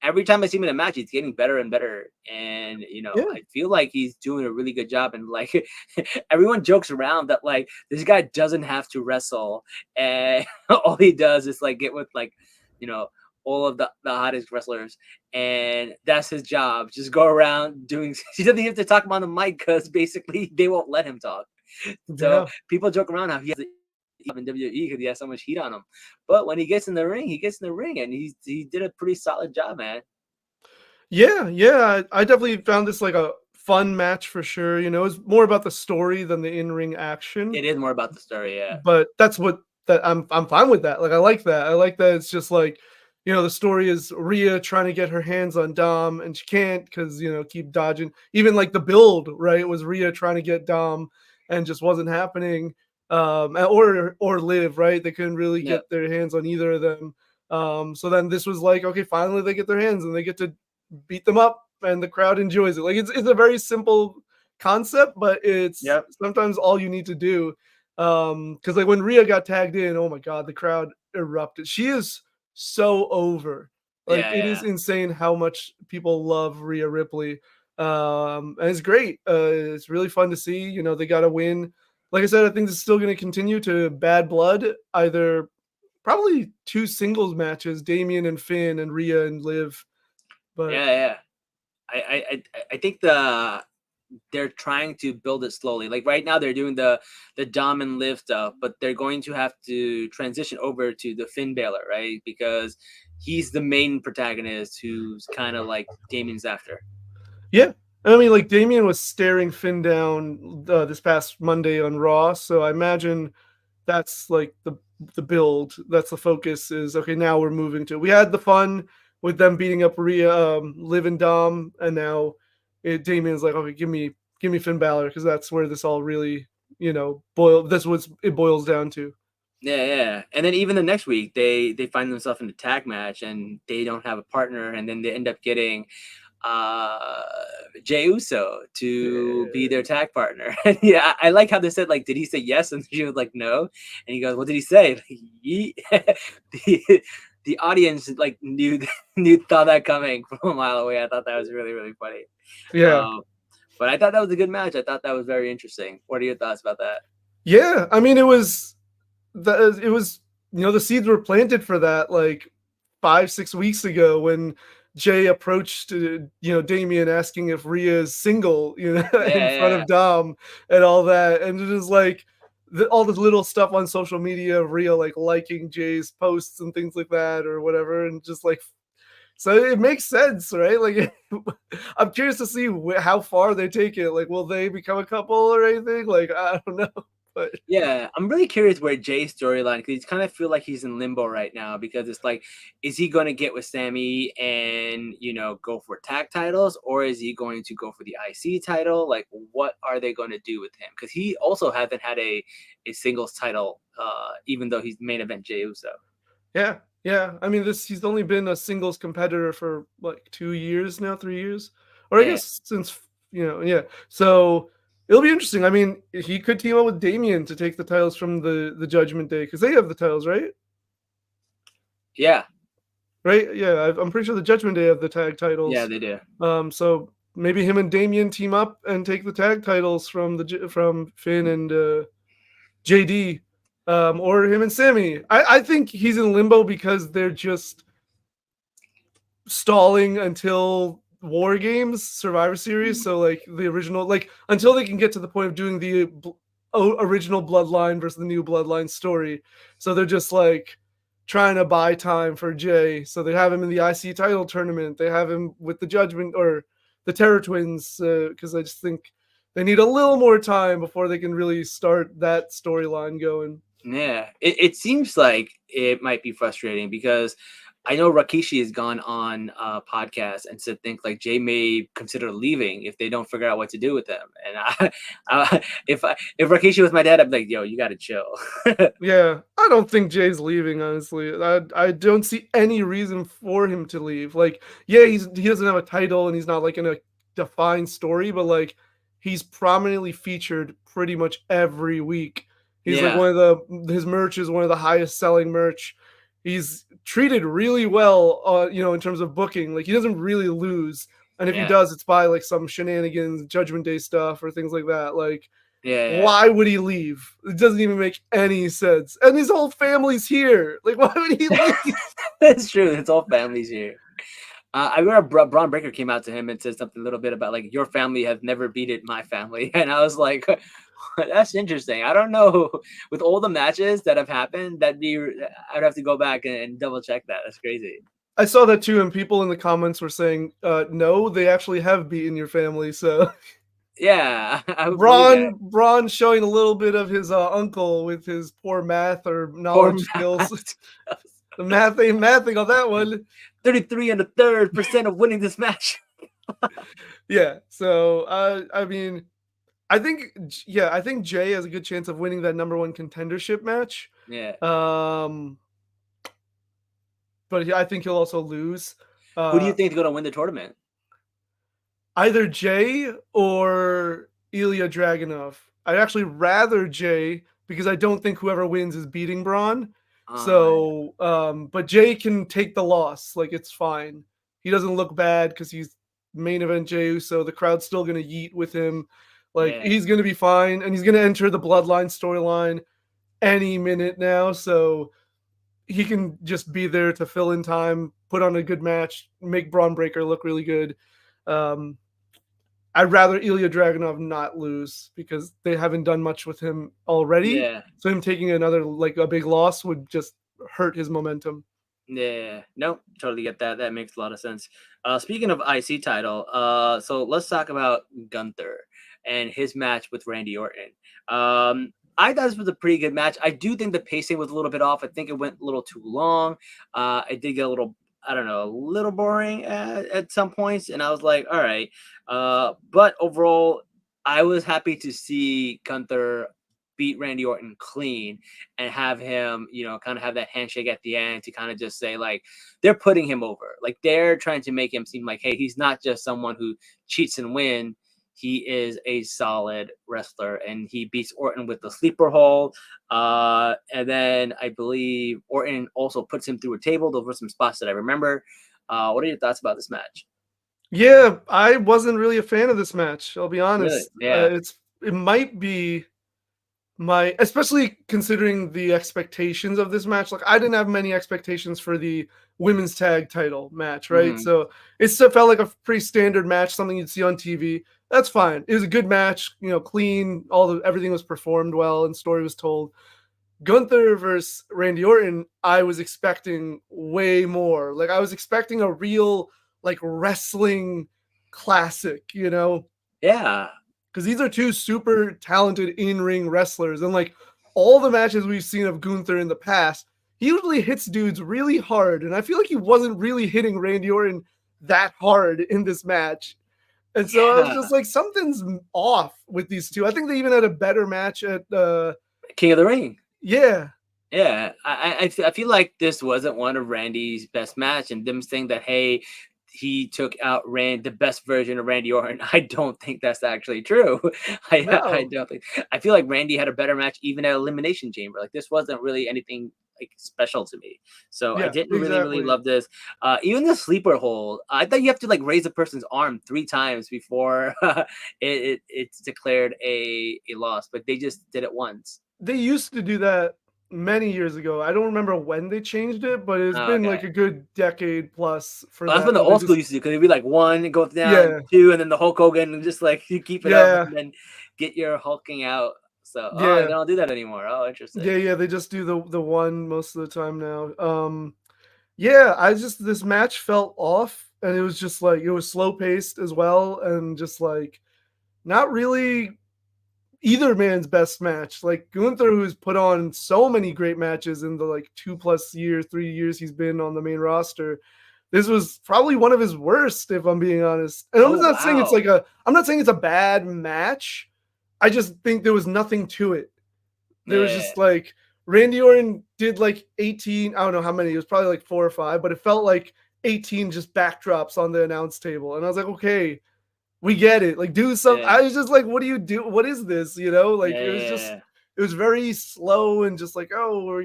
S2: every time I see him in a match, he's getting better and better. And
S3: Yeah.
S2: I feel like he's doing a really good job. And like everyone jokes around that like this guy doesn't have to wrestle, and all he does is like get with like you know all of the hottest wrestlers, and that's his job. Just go around doing. He doesn't have to talk about the mic because basically they won't let him talk. So
S3: Yeah.
S2: people joke around how he has in WWE because he has so much heat on him. But when he gets in the ring, he gets in the ring, and he did a pretty solid job, man.
S3: Yeah, yeah, I definitely found this like a fun match for sure. You know, it's more about the story than the in-ring action.
S2: It is more about the story, yeah.
S3: But that's what that I'm fine with that. Like I like that. I like that it's just like, the story is Rhea trying to get her hands on Dom and she can't because keep dodging. Even like the build, right, was Rhea trying to get Dom and just wasn't happening. Or Liv, right? They couldn't really
S2: Yeah,
S3: get their hands on either of them. So then this was like, okay, finally they get their hands and they get to beat them up and the crowd enjoys it. Like it's a very simple concept, but it's
S2: yep,
S3: sometimes all you need to do. Because like when Rhea got tagged in, oh my god, the crowd erupted. She is so over. Like
S2: yeah,
S3: it is
S2: yeah,
S3: insane how much people love Rhea Ripley. And it's great. It's really fun to see. They got a win. Like I said, I think this is still going to continue to Bad Blood. Either probably two singles matches, Damien and Finn, and Rhea and Liv. But
S2: yeah, yeah. I think they're trying to build it slowly. Like right now, they're doing the Dom and Liv stuff, but they're going to have to transition over to the Finn Balor, right? Because he's the main protagonist who's kind of like Damien's after.
S3: yeah, I mean, like Damien was staring Finn down this past Monday on Raw, so I imagine that's like the build. That's the focus. Is okay. Now we're moving to. We had the fun with them beating up Rhea, Liv and Dom, and now Damien's like, okay, give me Finn Balor because that's where this all really boil. That's what it boils down to.
S2: Yeah, yeah. And then even the next week, they find themselves in a tag match and they don't have a partner, and then they end up getting uh Jey Uso to be their tag partner. And yeah, I like how they said like, did he say yes? And she was like, no. And he goes, what did he say? Like, the audience like saw that coming from a mile away. I thought that was really, really funny.
S3: Yeah,
S2: Um, but I thought that was a good match. I thought that was very interesting. What are your thoughts about that?
S3: yeah. I mean, it was the seeds were planted for that like 5-6 weeks ago when Jay approached Damien asking if Rhea is single in
S2: Yeah,
S3: front
S2: yeah.
S3: of Dom and all that, and it is like all this little stuff on social media of Rhea like liking Jay's posts and things like that or whatever, and just like so it makes sense, right? Like I'm curious to see how far they take it. Like will they become a couple or anything? Like I don't know. But
S2: Yeah, I'm really curious where Jay's storyline, because he's kind of feel like he's in limbo right now, because it's like, is he going to get with Sammy and go for tag titles, or is he going to go for the IC title? Like, what are they going to do with him? Because he also hasn't had a singles title, even though he's main event Jey Uso.
S3: yeah, yeah. I mean, he's only been a singles competitor for like 2 years now, 3 years, or I
S2: Yeah,
S3: guess since yeah. So it'll be interesting. I mean, he could team up with Damien to take the titles from the Judgment Day because they have the titles, right?
S2: yeah,
S3: Right? Yeah, I'm pretty sure the Judgment Day have the tag
S2: yeah,
S3: titles.
S2: they do.
S3: So maybe him and Damien team up and take the tag titles from from Finn and JD, or him and Sammy. I think he's in limbo because they're just stalling until War Games Survivor Series. So like the original, like until they can get to the point of doing the original Bloodline versus the new Bloodline story. So they're just like trying to buy time for Jay. So they have him in the IC title tournament. They have him with the Judgment or the Terror Twins because I just think they need a little more time before they can really start that storyline going.
S2: Yeah, it seems like it might be frustrating because I know Rakishi has gone on a podcast and said things like Jay may consider leaving if they don't figure out what to do with him. And if Rakishi was my dad, I'd be like, yo, you got to chill.
S3: Yeah, I don't think Jay's leaving. Honestly, I don't see any reason for him to leave. Like, yeah, he doesn't have a title and he's not like in a defined story, but like he's prominently featured pretty much every week He's like
S2: Yeah,
S3: one of his merch is one of the highest selling merch. He's treated really well, in terms of booking. Like he doesn't really lose, and if he
S2: yeah,
S3: does, it's by like some shenanigans, Judgment Day stuff or things like that. Like,
S2: yeah, yeah.
S3: why would he leave? It doesn't even make any sense. And his whole family's here. Like, why would he leave?
S2: That's true. It's all families here. I remember Braun Breaker came out to him and said something a little bit about like your family has never beaten my family, and I was like, that's interesting. I don't know with all the matches that have happened. I'd have to go back and double check that. That's crazy.
S3: I saw that too, and people in the comments were saying, no, they actually have beaten your family. So
S2: Yeah, I would believe that.
S3: Braun showing a little bit of his uncle with his poor math or
S2: Poor
S3: knowledge skills.
S2: Matt.
S3: The math ain't mathing on that one.
S2: 33 and a third percent of winning this match.
S3: Yeah. So I mean, I think I think Jay has a good chance of winning that number one contendership match.
S2: Yeah.
S3: Um, but I think he'll also lose.
S2: Who do you
S3: Uh,
S2: think is going to win the tournament?
S3: Either Jay or Ilya Dragunov. I'd actually rather Jay because I don't think whoever wins is beating Braun.
S2: Yeah.
S3: So, but Jay can take the loss. Like it's fine. He doesn't look bad because he's main event Jey, so the crowd's still gonna yeet with him. Like
S2: Yeah.
S3: he's gonna be fine, and he's gonna enter the Bloodline storyline any minute now. So he can just be there to fill in time, put on a good match, make Braun Breaker look really good. Um, I'd rather Ilya Dragunov not lose because they haven't done much with him already.
S2: Yeah.
S3: So him taking another like a big loss would just hurt his momentum.
S2: Yeah, nope, totally get that. That makes a lot of sense. Speaking of IC title, so let's talk about Gunther and his match with Randy Orton. I thought this was a pretty good match. I do think the pacing was a little bit off. I think it went a little too long. It did get a little, I don't know, a little boring at some points, and I was like, all right. But overall, I was happy to see Gunther beat Randy Orton clean and have him, kind of have that handshake at the end to kind of just say like they're putting him over. Like they're trying to make him seem like, hey, he's not just someone who cheats and win. He is a solid wrestler, and he beats Orton with the sleeper hold. And then I believe Orton also puts him through a table. Those were some spots that I remember. What are your thoughts about this match?
S3: Yeah, I wasn't really a fan of this match. I'll be
S2: Really?
S3: honest.
S2: Yeah.
S3: It might be especially considering the expectations of this match. Like I didn't have many expectations for the women's tag title match, right?
S2: Mm-hmm.
S3: So it still felt like a pretty standard match, something you'd see on TV. That's fine. It was a good match, clean. Everything was performed well and story was told. Gunther versus Randy Orton, I was expecting way more. Like I was expecting a real like wrestling classic,
S2: Yeah.
S3: because these are two super talented in-ring wrestlers, and like all the matches we've seen of Gunther in the past, he usually hits dudes really hard, and I feel like he wasn't really hitting Randy Orton that hard in this match. And so I was
S2: Yeah.
S3: just like, something's off with these two. I think they even had a better match at
S2: King of the Ring.
S3: yeah.
S2: Yeah, I feel like this wasn't one of Randy's best match, and them saying that, hey, he took out the best version of Randy Orton. I don't think that's actually true. I
S3: No.
S2: don't think. I feel like Randy had a better match even at Elimination Chamber. Like this wasn't really anything like special to me, so I
S3: Yeah,
S2: didn't really
S3: exactly.
S2: love this. Even the sleeper hold, I thought you have to like raise a person's arm 3 times before it's declared a loss, but they just did it once.
S3: They used to do that many years ago. I don't remember when they changed it, but it's
S2: Oh,
S3: been
S2: okay.
S3: like a good decade plus for
S2: Well, that's when
S3: that.
S2: the
S3: Where they
S2: old school
S3: just
S2: used to do because it'd be like 1, it goes down,
S3: yeah,
S2: 2, and then the Hulk Hogan, and just like you keep it up
S3: yeah,
S2: and then get your hulking out. So, they
S3: yeah.
S2: don't do that anymore. Oh, interesting.
S3: Yeah, they just do the one most of the time now. Yeah, this match felt off, and it was just like it was slow paced as well, and just like not really either man's best match. Like Gunther, who's put on so many great matches in the like 2+ years, 3 years he's been on the main roster. This was probably one of his worst, if I'm being honest. And
S2: Oh, wow.
S3: I'm not saying it's a bad match. I just think there was nothing to it. There was
S2: Yeah.
S3: just like Randy Orton did like 18, I don't know how many, it was probably like 4 or 5, but it felt like 18 just backdrops on the announce table. And I was like, okay, we get it. Like do something.
S2: Yeah.
S3: I was just like, what do you do? What is this? Like
S2: Yeah.
S3: it was
S2: Yeah.
S3: just
S2: Yeah.
S3: it was very slow and just like, oh,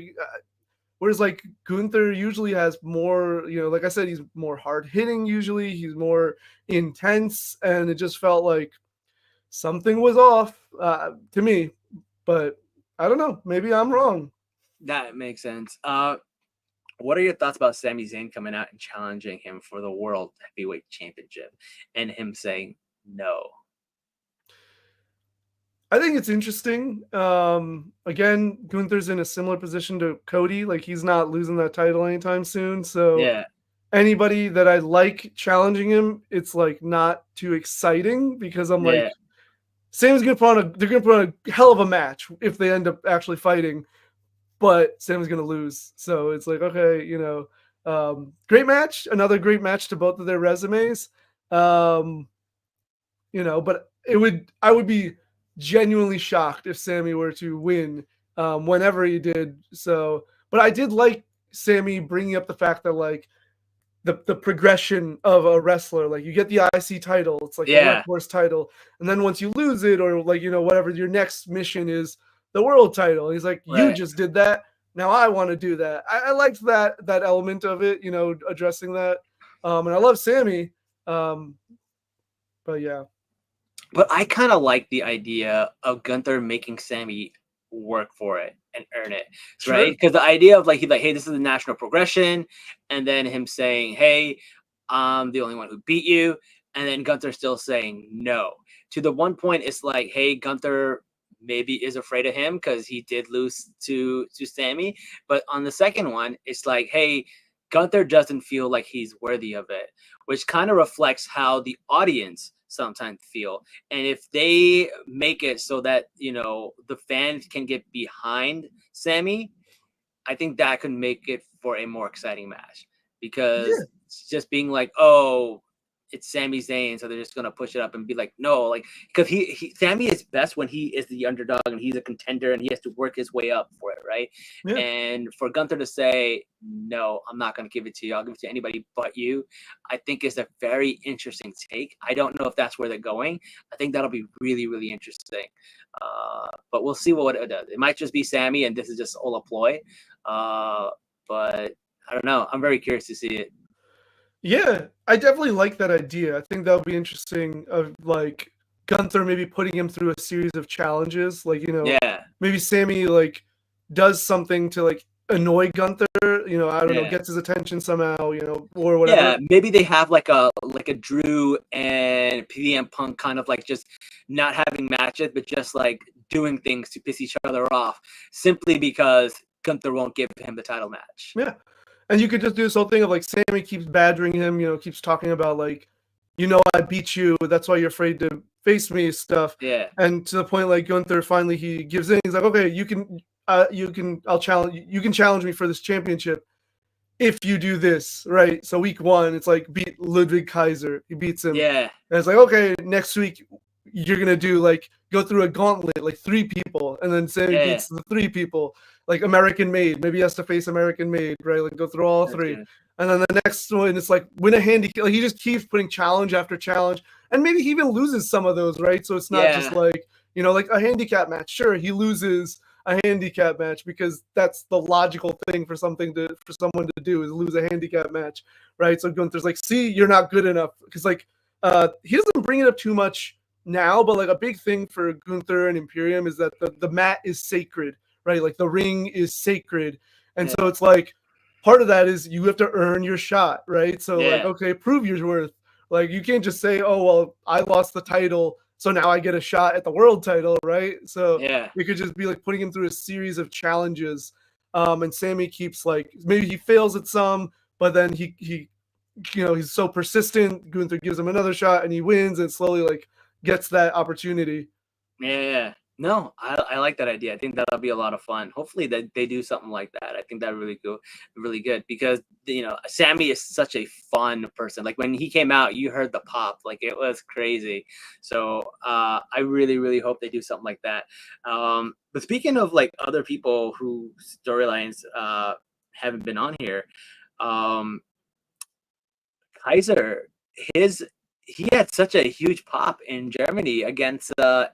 S3: whereas like Gunther usually has more, like I said, he's more hard hitting usually, he's more intense, and it just felt like something was off to me. But I don't know, maybe I'm wrong.
S2: That makes sense. What are your thoughts about Sami Zayn coming out and challenging him for the World Heavyweight Championship and him saying no?
S3: I think it's interesting. Again, Gunther's in a similar position to Cody. Like, he's not losing that title anytime soon. So
S2: Yeah,
S3: anybody that I like challenging him, it's like not too exciting because I'm like,
S2: yeah,
S3: Sam's they're gonna put on a hell of a match if they end up actually fighting, but Sam's gonna lose. So it's like, okay, great match, another great match to both of their resumes. Um, but I would be genuinely shocked if Sammy were to win whenever he did. So, but I did like Sammy bringing up the fact that like the progression of a wrestler, like you get the IC title, it's like the
S2: yeah,
S3: workhorse title, and then once you lose it, or like whatever your next mission is, the world title. He's like, you
S2: right.
S3: just did that. Now I want to do that. I liked that element of it, addressing that. And I love Sammy. Um, but yeah.
S2: But I kind of like the idea of Gunther making Sammy work for it and earn it, right?
S3: Sure.
S2: Because the idea of like he's like, hey, this is the national progression, and then him saying, hey, I'm the only one who beat you, and then Gunther still saying no. To the one point, it's like, hey, Gunther maybe is afraid of him because he did lose to Sammy, but on the second one, it's like, hey, Gunther doesn't feel like he's worthy of it, which kind of reflects how the audience sometimes feel. And if they make it so that, the fans can get behind Sammy, I think that could make it for a more exciting match because
S3: Yeah.
S2: it's just being like, oh, it's Sami Zayn, so they're just gonna push it up and be like, no, like because Sammy is best when he is the underdog and he's a contender and he has to work his way up for it, right?
S3: Yeah.
S2: And for Gunther to say, no, I'm not gonna give it to you, I'll give it to anybody but you, I think is a very interesting take. I don't know if that's where they're going. I think that'll be really, really interesting. But we'll see what it does. It might just be Sammy, and this is just all a ploy. But I don't know. I'm very curious to see it.
S3: Yeah, I definitely like that idea. I think that would be interesting of like Gunther maybe putting him through a series of challenges. Like,
S2: Yeah,
S3: maybe Sammy like does something to like annoy Gunther, I don't know,
S2: yeah,
S3: gets his attention somehow, or whatever.
S2: yeah. Maybe they have like a Drew and PM Punk kind of like just not having matches, but just like doing things to piss each other off, simply because Gunther won't give him the title match.
S3: Yeah. And you could just do this whole thing of like Sammy keeps badgering him, keeps talking about like, I beat you, that's why you're afraid to face me stuff.
S2: Yeah,
S3: And to the point like Gunther finally he gives in. He's like, okay, you can challenge me for this championship if you do this, right? So week 1, it's like beat Ludwig Kaiser. He beats him.
S2: yeah,
S3: And it's like, okay, next week you're gonna do like go through a gauntlet, like 3 people, and then Sammy
S2: yeah.
S3: beats the 3 people, like American Made. Maybe he has to face American Made, right? Like go through all
S2: That's
S3: 3.
S2: good.
S3: And then the next one, it's like win a handicap. Like he just keeps putting challenge after challenge, and maybe he even loses some of those, right? So it's not just
S2: Yeah,
S3: like like a handicap match. Sure, he loses a handicap match because that's the logical thing for someone to do is lose a handicap match, right? So Gunther's like, see, you're not good enough because like he doesn't bring it up too much now, but like a big thing for Gunther and Imperium is that the mat is sacred, right? Like the ring is sacred, and so
S2: yeah,
S3: it's like part of that is you have to earn your shot, right? So like,
S2: yeah,
S3: okay, prove your worth. Like you can't just say, oh well, I lost the title, so now I get a shot at the world title, right? So
S2: yeah.
S3: you could just be like putting him through a series of challenges. And Sammy keeps like maybe he fails at some, but then he he's so persistent. Gunther gives him another shot and he wins and slowly like gets that opportunity.
S2: Yeah. No, I like that idea. I think that'll be a lot of fun. Hopefully that they do something like that. I think that really good because Sammy is such a fun person. Like when he came out, you heard the pop, like it was crazy. So I really, really hope they do something like that. But speaking of like other people who storylines haven't been on here, Kaiser, his he had such a huge pop in Germany against LA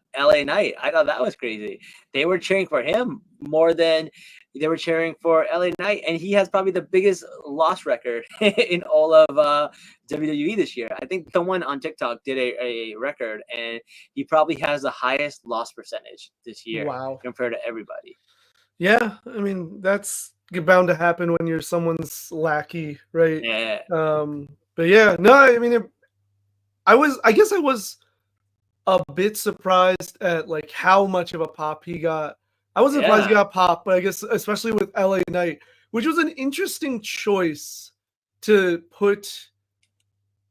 S2: Knight. I thought that was crazy. They were cheering for him more than they were cheering for LA Knight, and he has probably the biggest loss record in all of WWE this year. I think someone on TikTok did a record, and he probably has the highest loss percentage this year
S3: Wow.
S2: compared to everybody.
S3: Yeah, I mean that's bound to happen when you're someone's lackey, right?
S2: Yeah,
S3: But yeah, no, I mean, I guess I was a bit surprised at like how much of a pop he got. I wasn't surprised he
S2: yeah.
S3: got pop, but I guess especially with LA Knight, which was an interesting choice to put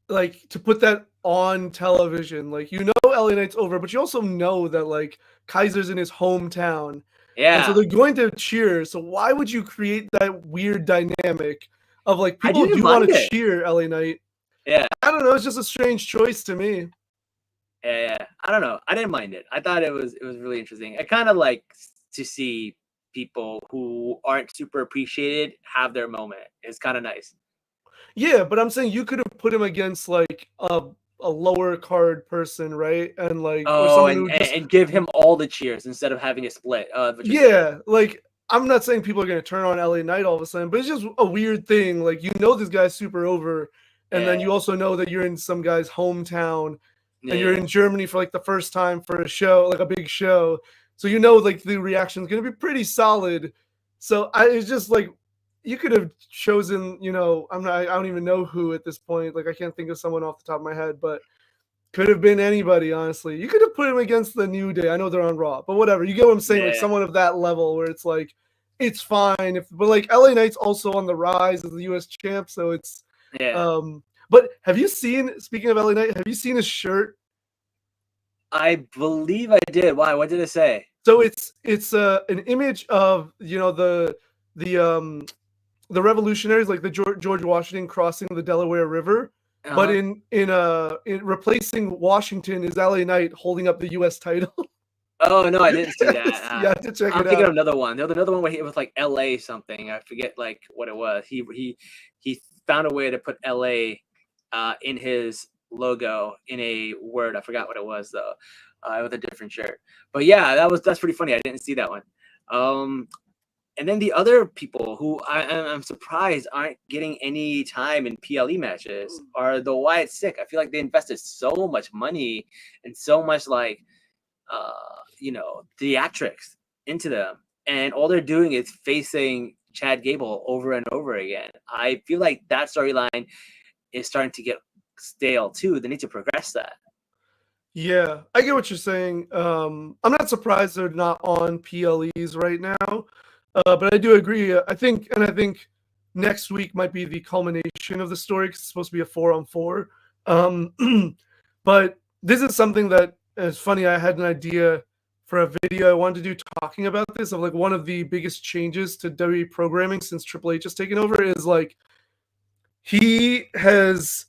S3: that on television. Like you know LA Knight's over, but you also know that like Kaiser's in his hometown. And so
S2: Yeah,
S3: they're going to cheer. So why would you create that weird dynamic of like
S2: I
S3: people
S2: didn't
S3: do want
S2: mind
S3: to
S2: it.
S3: cheer LA Knight?
S2: Yeah,
S3: I don't know, it's just a strange choice to me.
S2: yeah. I don't know. I didn't mind it. I thought it was really interesting. I kind of like to see people who aren't super appreciated have their moment. It's kind of nice.
S3: Yeah, but I'm saying you could have put him against like a lower card person, right? And like or
S2: Oh,
S3: someone
S2: and
S3: who just
S2: and give him all the cheers instead of having a split. What you're saying?
S3: yeah, like I'm not saying people are gonna turn on LA Knight all of a sudden, but it's just a weird thing. Like you know this guy's super over, and then
S2: Yeah,
S3: you also know that you're in some guy's hometown and you're
S2: yeah,
S3: in Germany for like the first time for a show, like a big show. So you know like the reaction is gonna be pretty solid. So it's just like you could have chosen, I don't even know who at this point. Like I can't think of someone off the top of my head, but could have been anybody, honestly. You could have put him against the New Day. I know they're on Raw, but whatever. You get what I'm saying? Like
S2: yeah,
S3: someone of that level where it's like, it's fine. But like LA Knight's also on the rise as the US champ, so it's
S2: yeah.
S3: but have you seen, speaking of LA Knight, have you seen his shirt?
S2: I believe I did. Why? What did it say?
S3: So it's an image of the the revolutionaries, like the George Washington crossing the Delaware River. But
S2: Uh-huh.
S3: in replacing Washington is LA Knight holding up the US title.
S2: Oh no, I didn't see that.
S3: Yes, you have to check
S2: I'm
S3: it
S2: thinking of
S3: out.
S2: another one. There was another one where he was like L.A. something. I forget like what it was. He found a way to put L.A. In his logo in a word. I forgot what it was though. It was a different shirt. But yeah, that's pretty funny. I didn't see that one. And then the other people who I'm surprised aren't getting any time in PLE matches are the Wyatt Sick. I feel like they invested so much money and so much like theatrics into them, and all they're doing is facing Chad Gable over and over again. I feel like that storyline is starting to get stale too. They need to progress that.
S3: Yeah, I get what you're saying. I'm not surprised they're not on PLEs right now, but I do agree. I think next week might be the culmination of the story because it's supposed to be a 4-on-4. But this is something that is funny. I had an idea for a video I wanted to do talking about this of like one of the biggest changes to WWE programming since Triple H has taken over is like he has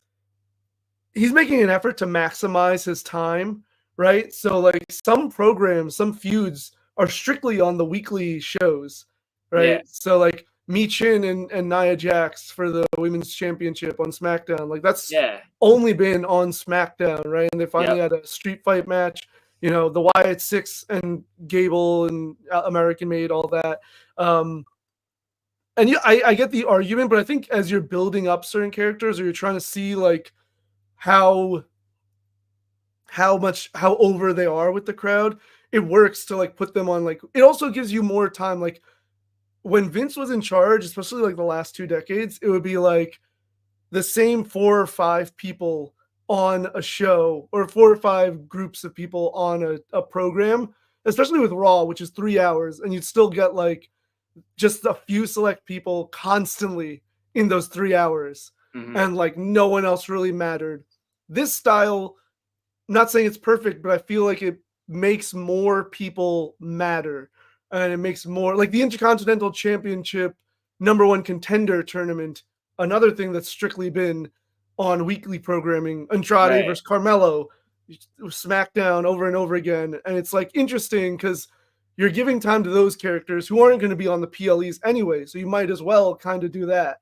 S3: he's making an effort to maximize his time, right? So like some programs, some feuds are strictly on the weekly shows,
S2: Yeah,
S3: right? So like Michin and Nia Jax for the women's championship on SmackDown, like that's
S2: yeah,
S3: only been on SmackDown, right? And they finally
S2: yep,
S3: had a street fight match. The Wyatt Six and Gable and American Made, all that. Um, and yeah, I get the argument, but I think as you're building up certain characters or you're trying to see like how how over they are with the crowd, it works to like put them on like it also gives you more time. Like when Vince was in charge, especially like the last 2 decades, it would be like the same 4 or 5 people on a show or 4 or 5 groups of people on a program, especially with Raw, which is 3 hours, and you'd still get like just a few select people constantly in those 3 hours,
S2: hmm,
S3: and like no one else really mattered. This style, I'm not saying it's perfect, but I feel like it makes more people matter. And it makes more like the Intercontinental Championship #1 contender tournament, another thing that's strictly been on weekly programming, Andrade
S2: right.
S3: versus Carmelo, SmackDown over and over again. And it's like interesting because you're giving time to those characters who aren't going to be on the PLEs anyway. So you might as well kind of do that.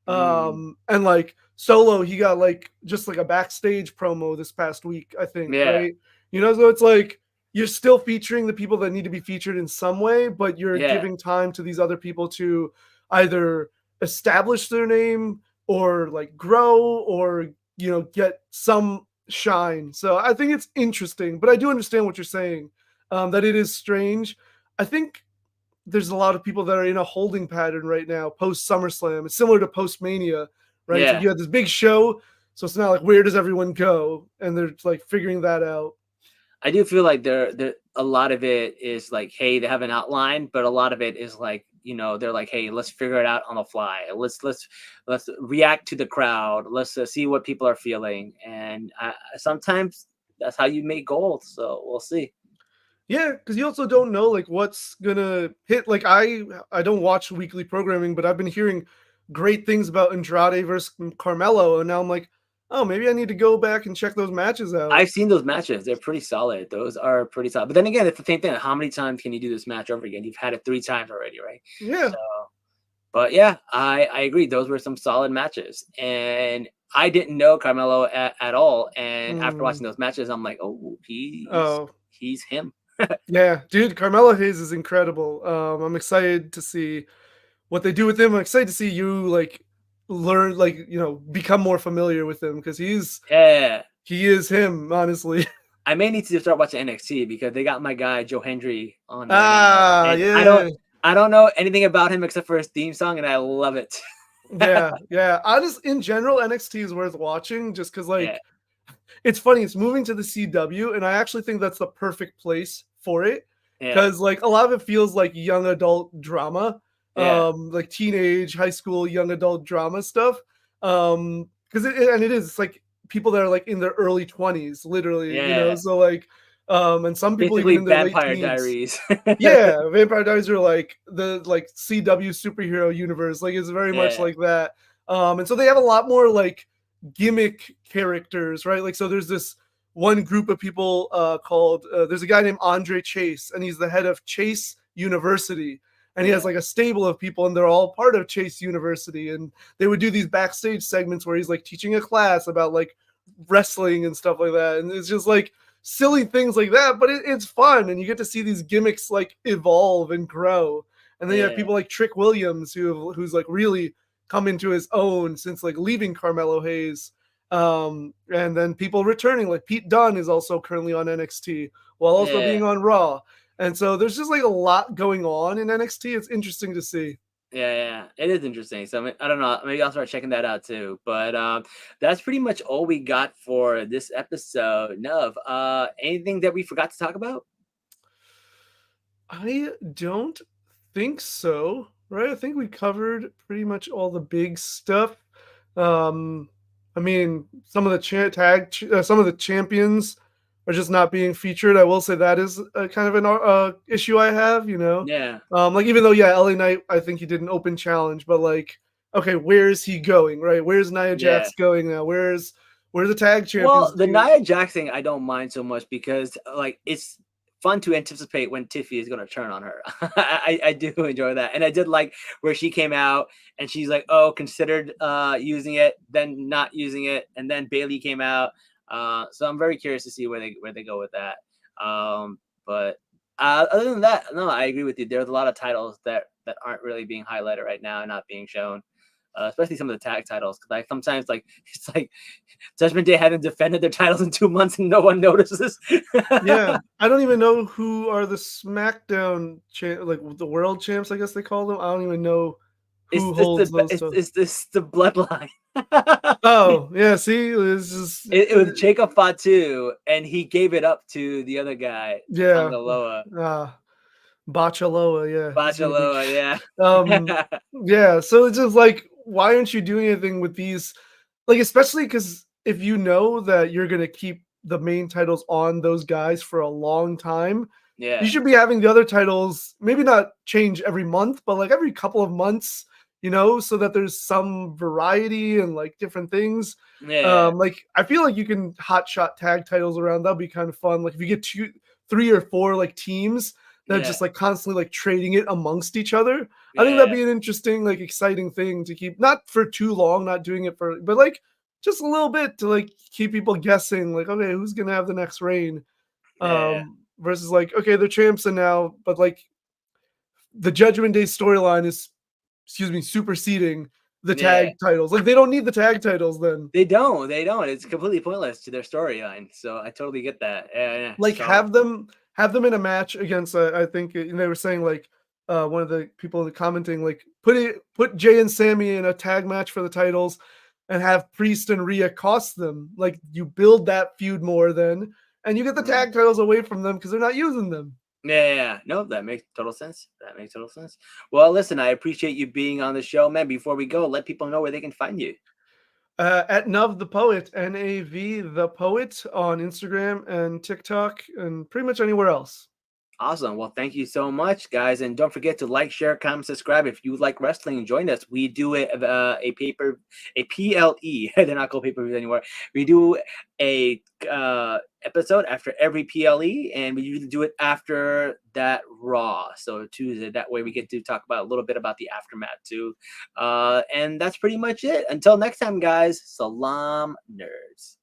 S2: Mm.
S3: And like Solo, he got like just like a backstage promo this past week, I think,
S2: Yeah.
S3: right? So it's like you're still featuring the people that need to be featured in some way, but you're
S2: Yeah.
S3: giving time to these other people to either establish their name or like grow or get some shine. So I think it's interesting, but I do understand what you're saying. That it is strange. I think there's a lot of people that are in a holding pattern right now post SummerSlam. It's similar to post Mania, right? It's like
S2: Yeah.
S3: you had this big show, so it's not like where does everyone go, and they're like figuring that out.
S2: I do feel like there a lot of it is like, hey, they have an outline, but a lot of it is like, they're like, hey, let's figure it out on the fly. Let's react to the crowd. Let's see what people are feeling, and sometimes that's how you make gold. So we'll see.
S3: Yeah, because you also don't know like what's gonna hit. Like I don't watch weekly programming, but I've been hearing great things about Andrade versus Carmelo, and now I'm like, oh, maybe I need to go back and check those matches out.
S2: I've seen those matches; they're pretty solid. Those are pretty solid. But then again, it's the same thing. How many times can you do this match over again? You've had it 3 times already, right?
S3: Yeah.
S2: So, but yeah, I agree. Those were some solid matches, and I didn't know Carmelo at all. And after
S3: Mm.
S2: watching those matches, I'm like, oh,
S3: Oh,
S2: he's him.
S3: yeah, dude, Carmelo Hayes is incredible. I'm excited to see what they do with him. I'm excited to see you like learn, like become more familiar with him because
S2: Yeah,
S3: he is him, honestly.
S2: I may need to start watching NXT because they got my guy Joe Hendry on there now,
S3: Ah,
S2: and
S3: yeah,
S2: I don't know anything about him except for his theme song, and I love it.
S3: yeah, yeah. I just in general NXT is worth watching just because
S2: Yeah,
S3: like it's funny. It's moving to the CW, and I actually think that's the perfect place for it
S2: yeah,
S3: because like a lot of it feels like young adult drama,
S2: yeah,
S3: like teenage, high school, young adult drama stuff. Because it is it's like people that are like in their early 20s, literally,
S2: yeah.
S3: So like, and some people even
S2: Basically,
S3: in their late
S2: Vampire
S3: teens.
S2: Diaries.
S3: Yeah, Vampire Diaries are like the like CW superhero universe. Like it's very much
S2: Yeah,
S3: like that. And so they have a lot more like gimmick characters, right? Like so there's this one group of people called there's a guy named Andre Chase, and he's the head of Chase University. And he has
S2: yeah,
S3: like a stable of people, and they're all part of Chase University. And they would do these backstage segments where he's like teaching a class about like wrestling and stuff like that. And it's just like silly things like that, but it's fun, and you get to see these gimmicks like evolve and grow. And then you have
S2: yeah,
S3: people like Trick Williams who's like really come into his own since like leaving Carmelo Hayes. And then people returning like Pete Dunne is also currently on NXT while also
S2: yeah.
S3: being on Raw. And so there's just like a lot going on in NXT. It's interesting to see.
S2: Yeah, it is interesting. So I don't know. Maybe I'll start checking that out too. But that's pretty much all we got for this episode. Nov, anything that we forgot to talk about?
S3: I don't think so. Right? I think we covered pretty much all the big stuff. Um, I mean, some of the some of the champions are just not being featured. I will say that is kind of an issue I have.
S2: Yeah,
S3: Like even though yeah, LA Knight, I think he did an open challenge, but like, okay, where is he going? Right? Where's Nia
S2: yeah.
S3: Jax going now? Where's the tag
S2: Well,
S3: champions
S2: the
S3: team?
S2: Nia Jax thing, I don't mind so much because like it's fun to anticipate when Tiffy is going to turn on her. I do enjoy that, and I did like where she came out and she's like, "Oh, considered using it, then not using it," and then Bailey came out. So I'm very curious to see where they go with that. But other than that, no, I agree with you. There's a lot of titles that aren't really being highlighted right now and not being shown. Especially some of the tag titles, because like sometimes like it's like Judgment Day hadn't defended their titles in 2 months and no one notices.
S3: Yeah, I don't even know who are the SmackDown like the world champs. I guess they call them. I don't even know
S2: it's
S3: who
S2: it's
S3: holds
S2: the
S3: those. So.
S2: it's the bloodline.
S3: Oh yeah, see, it's just
S2: It was Jacob Fatu, and he gave it up to the other guy,
S3: yeah,
S2: Tangaloa.
S3: ah, Bachaloa. Yeah, he's gonna be.
S2: Bachaloa, yeah.
S3: Um, yeah. So it's just like, why aren't you doing anything with these? Like, especially because if you know that you're gonna keep the main titles on those guys for a long time, you
S2: Yeah.
S3: should be having the other titles maybe not change every month, but like every couple of months, so that there's some variety and like different things.
S2: Yeah.
S3: Like I feel like you can hot shot tag titles around. That'd be kind of fun. Like if you get 3 or 4 like teams that
S2: Yeah.
S3: just like constantly like trading it amongst each other. I think that'd
S2: Yeah.
S3: be an interesting, like exciting thing to keep, not for too long, not doing it for, but like just a little bit to like keep people guessing, like, okay, who's gonna have the next reign?
S2: Yeah.
S3: Versus like, okay, they're champs and now, but like the Judgment Day storyline is, excuse me, superseding the
S2: Yeah.
S3: tag titles. Like they don't need the tag titles then.
S2: They don't. They don't. It's completely pointless to their storyline. So I totally get that. Yeah.
S3: Like
S2: So
S3: have them in a match against I think they were saying like one of the people in the commenting like put Jay and Sammy in a tag match for the titles and have Priest and Rhea cost them. Like you build that feud more then and you get the
S2: mm.
S3: tag titles away from them because they're not using them.
S2: Yeah. No, that makes total sense. That makes total sense. Well, listen, I appreciate you being on the show, man. Before we go, let people know where they can find you.
S3: At Nav the Poet, NAV the Poet on Instagram and TikTok and pretty much anywhere else.
S2: Awesome. Well, thank you so much, guys. And don't forget to like, share, comment, subscribe. If you like wrestling, join us. We do a PLE. They're not called pay-per-views anymore. We do a episode after every PLE, and we usually do it after that Raw. So Tuesday. That way we get to talk about a little bit about the aftermath too. And that's pretty much it. Until next time, guys. Salaam, nerds.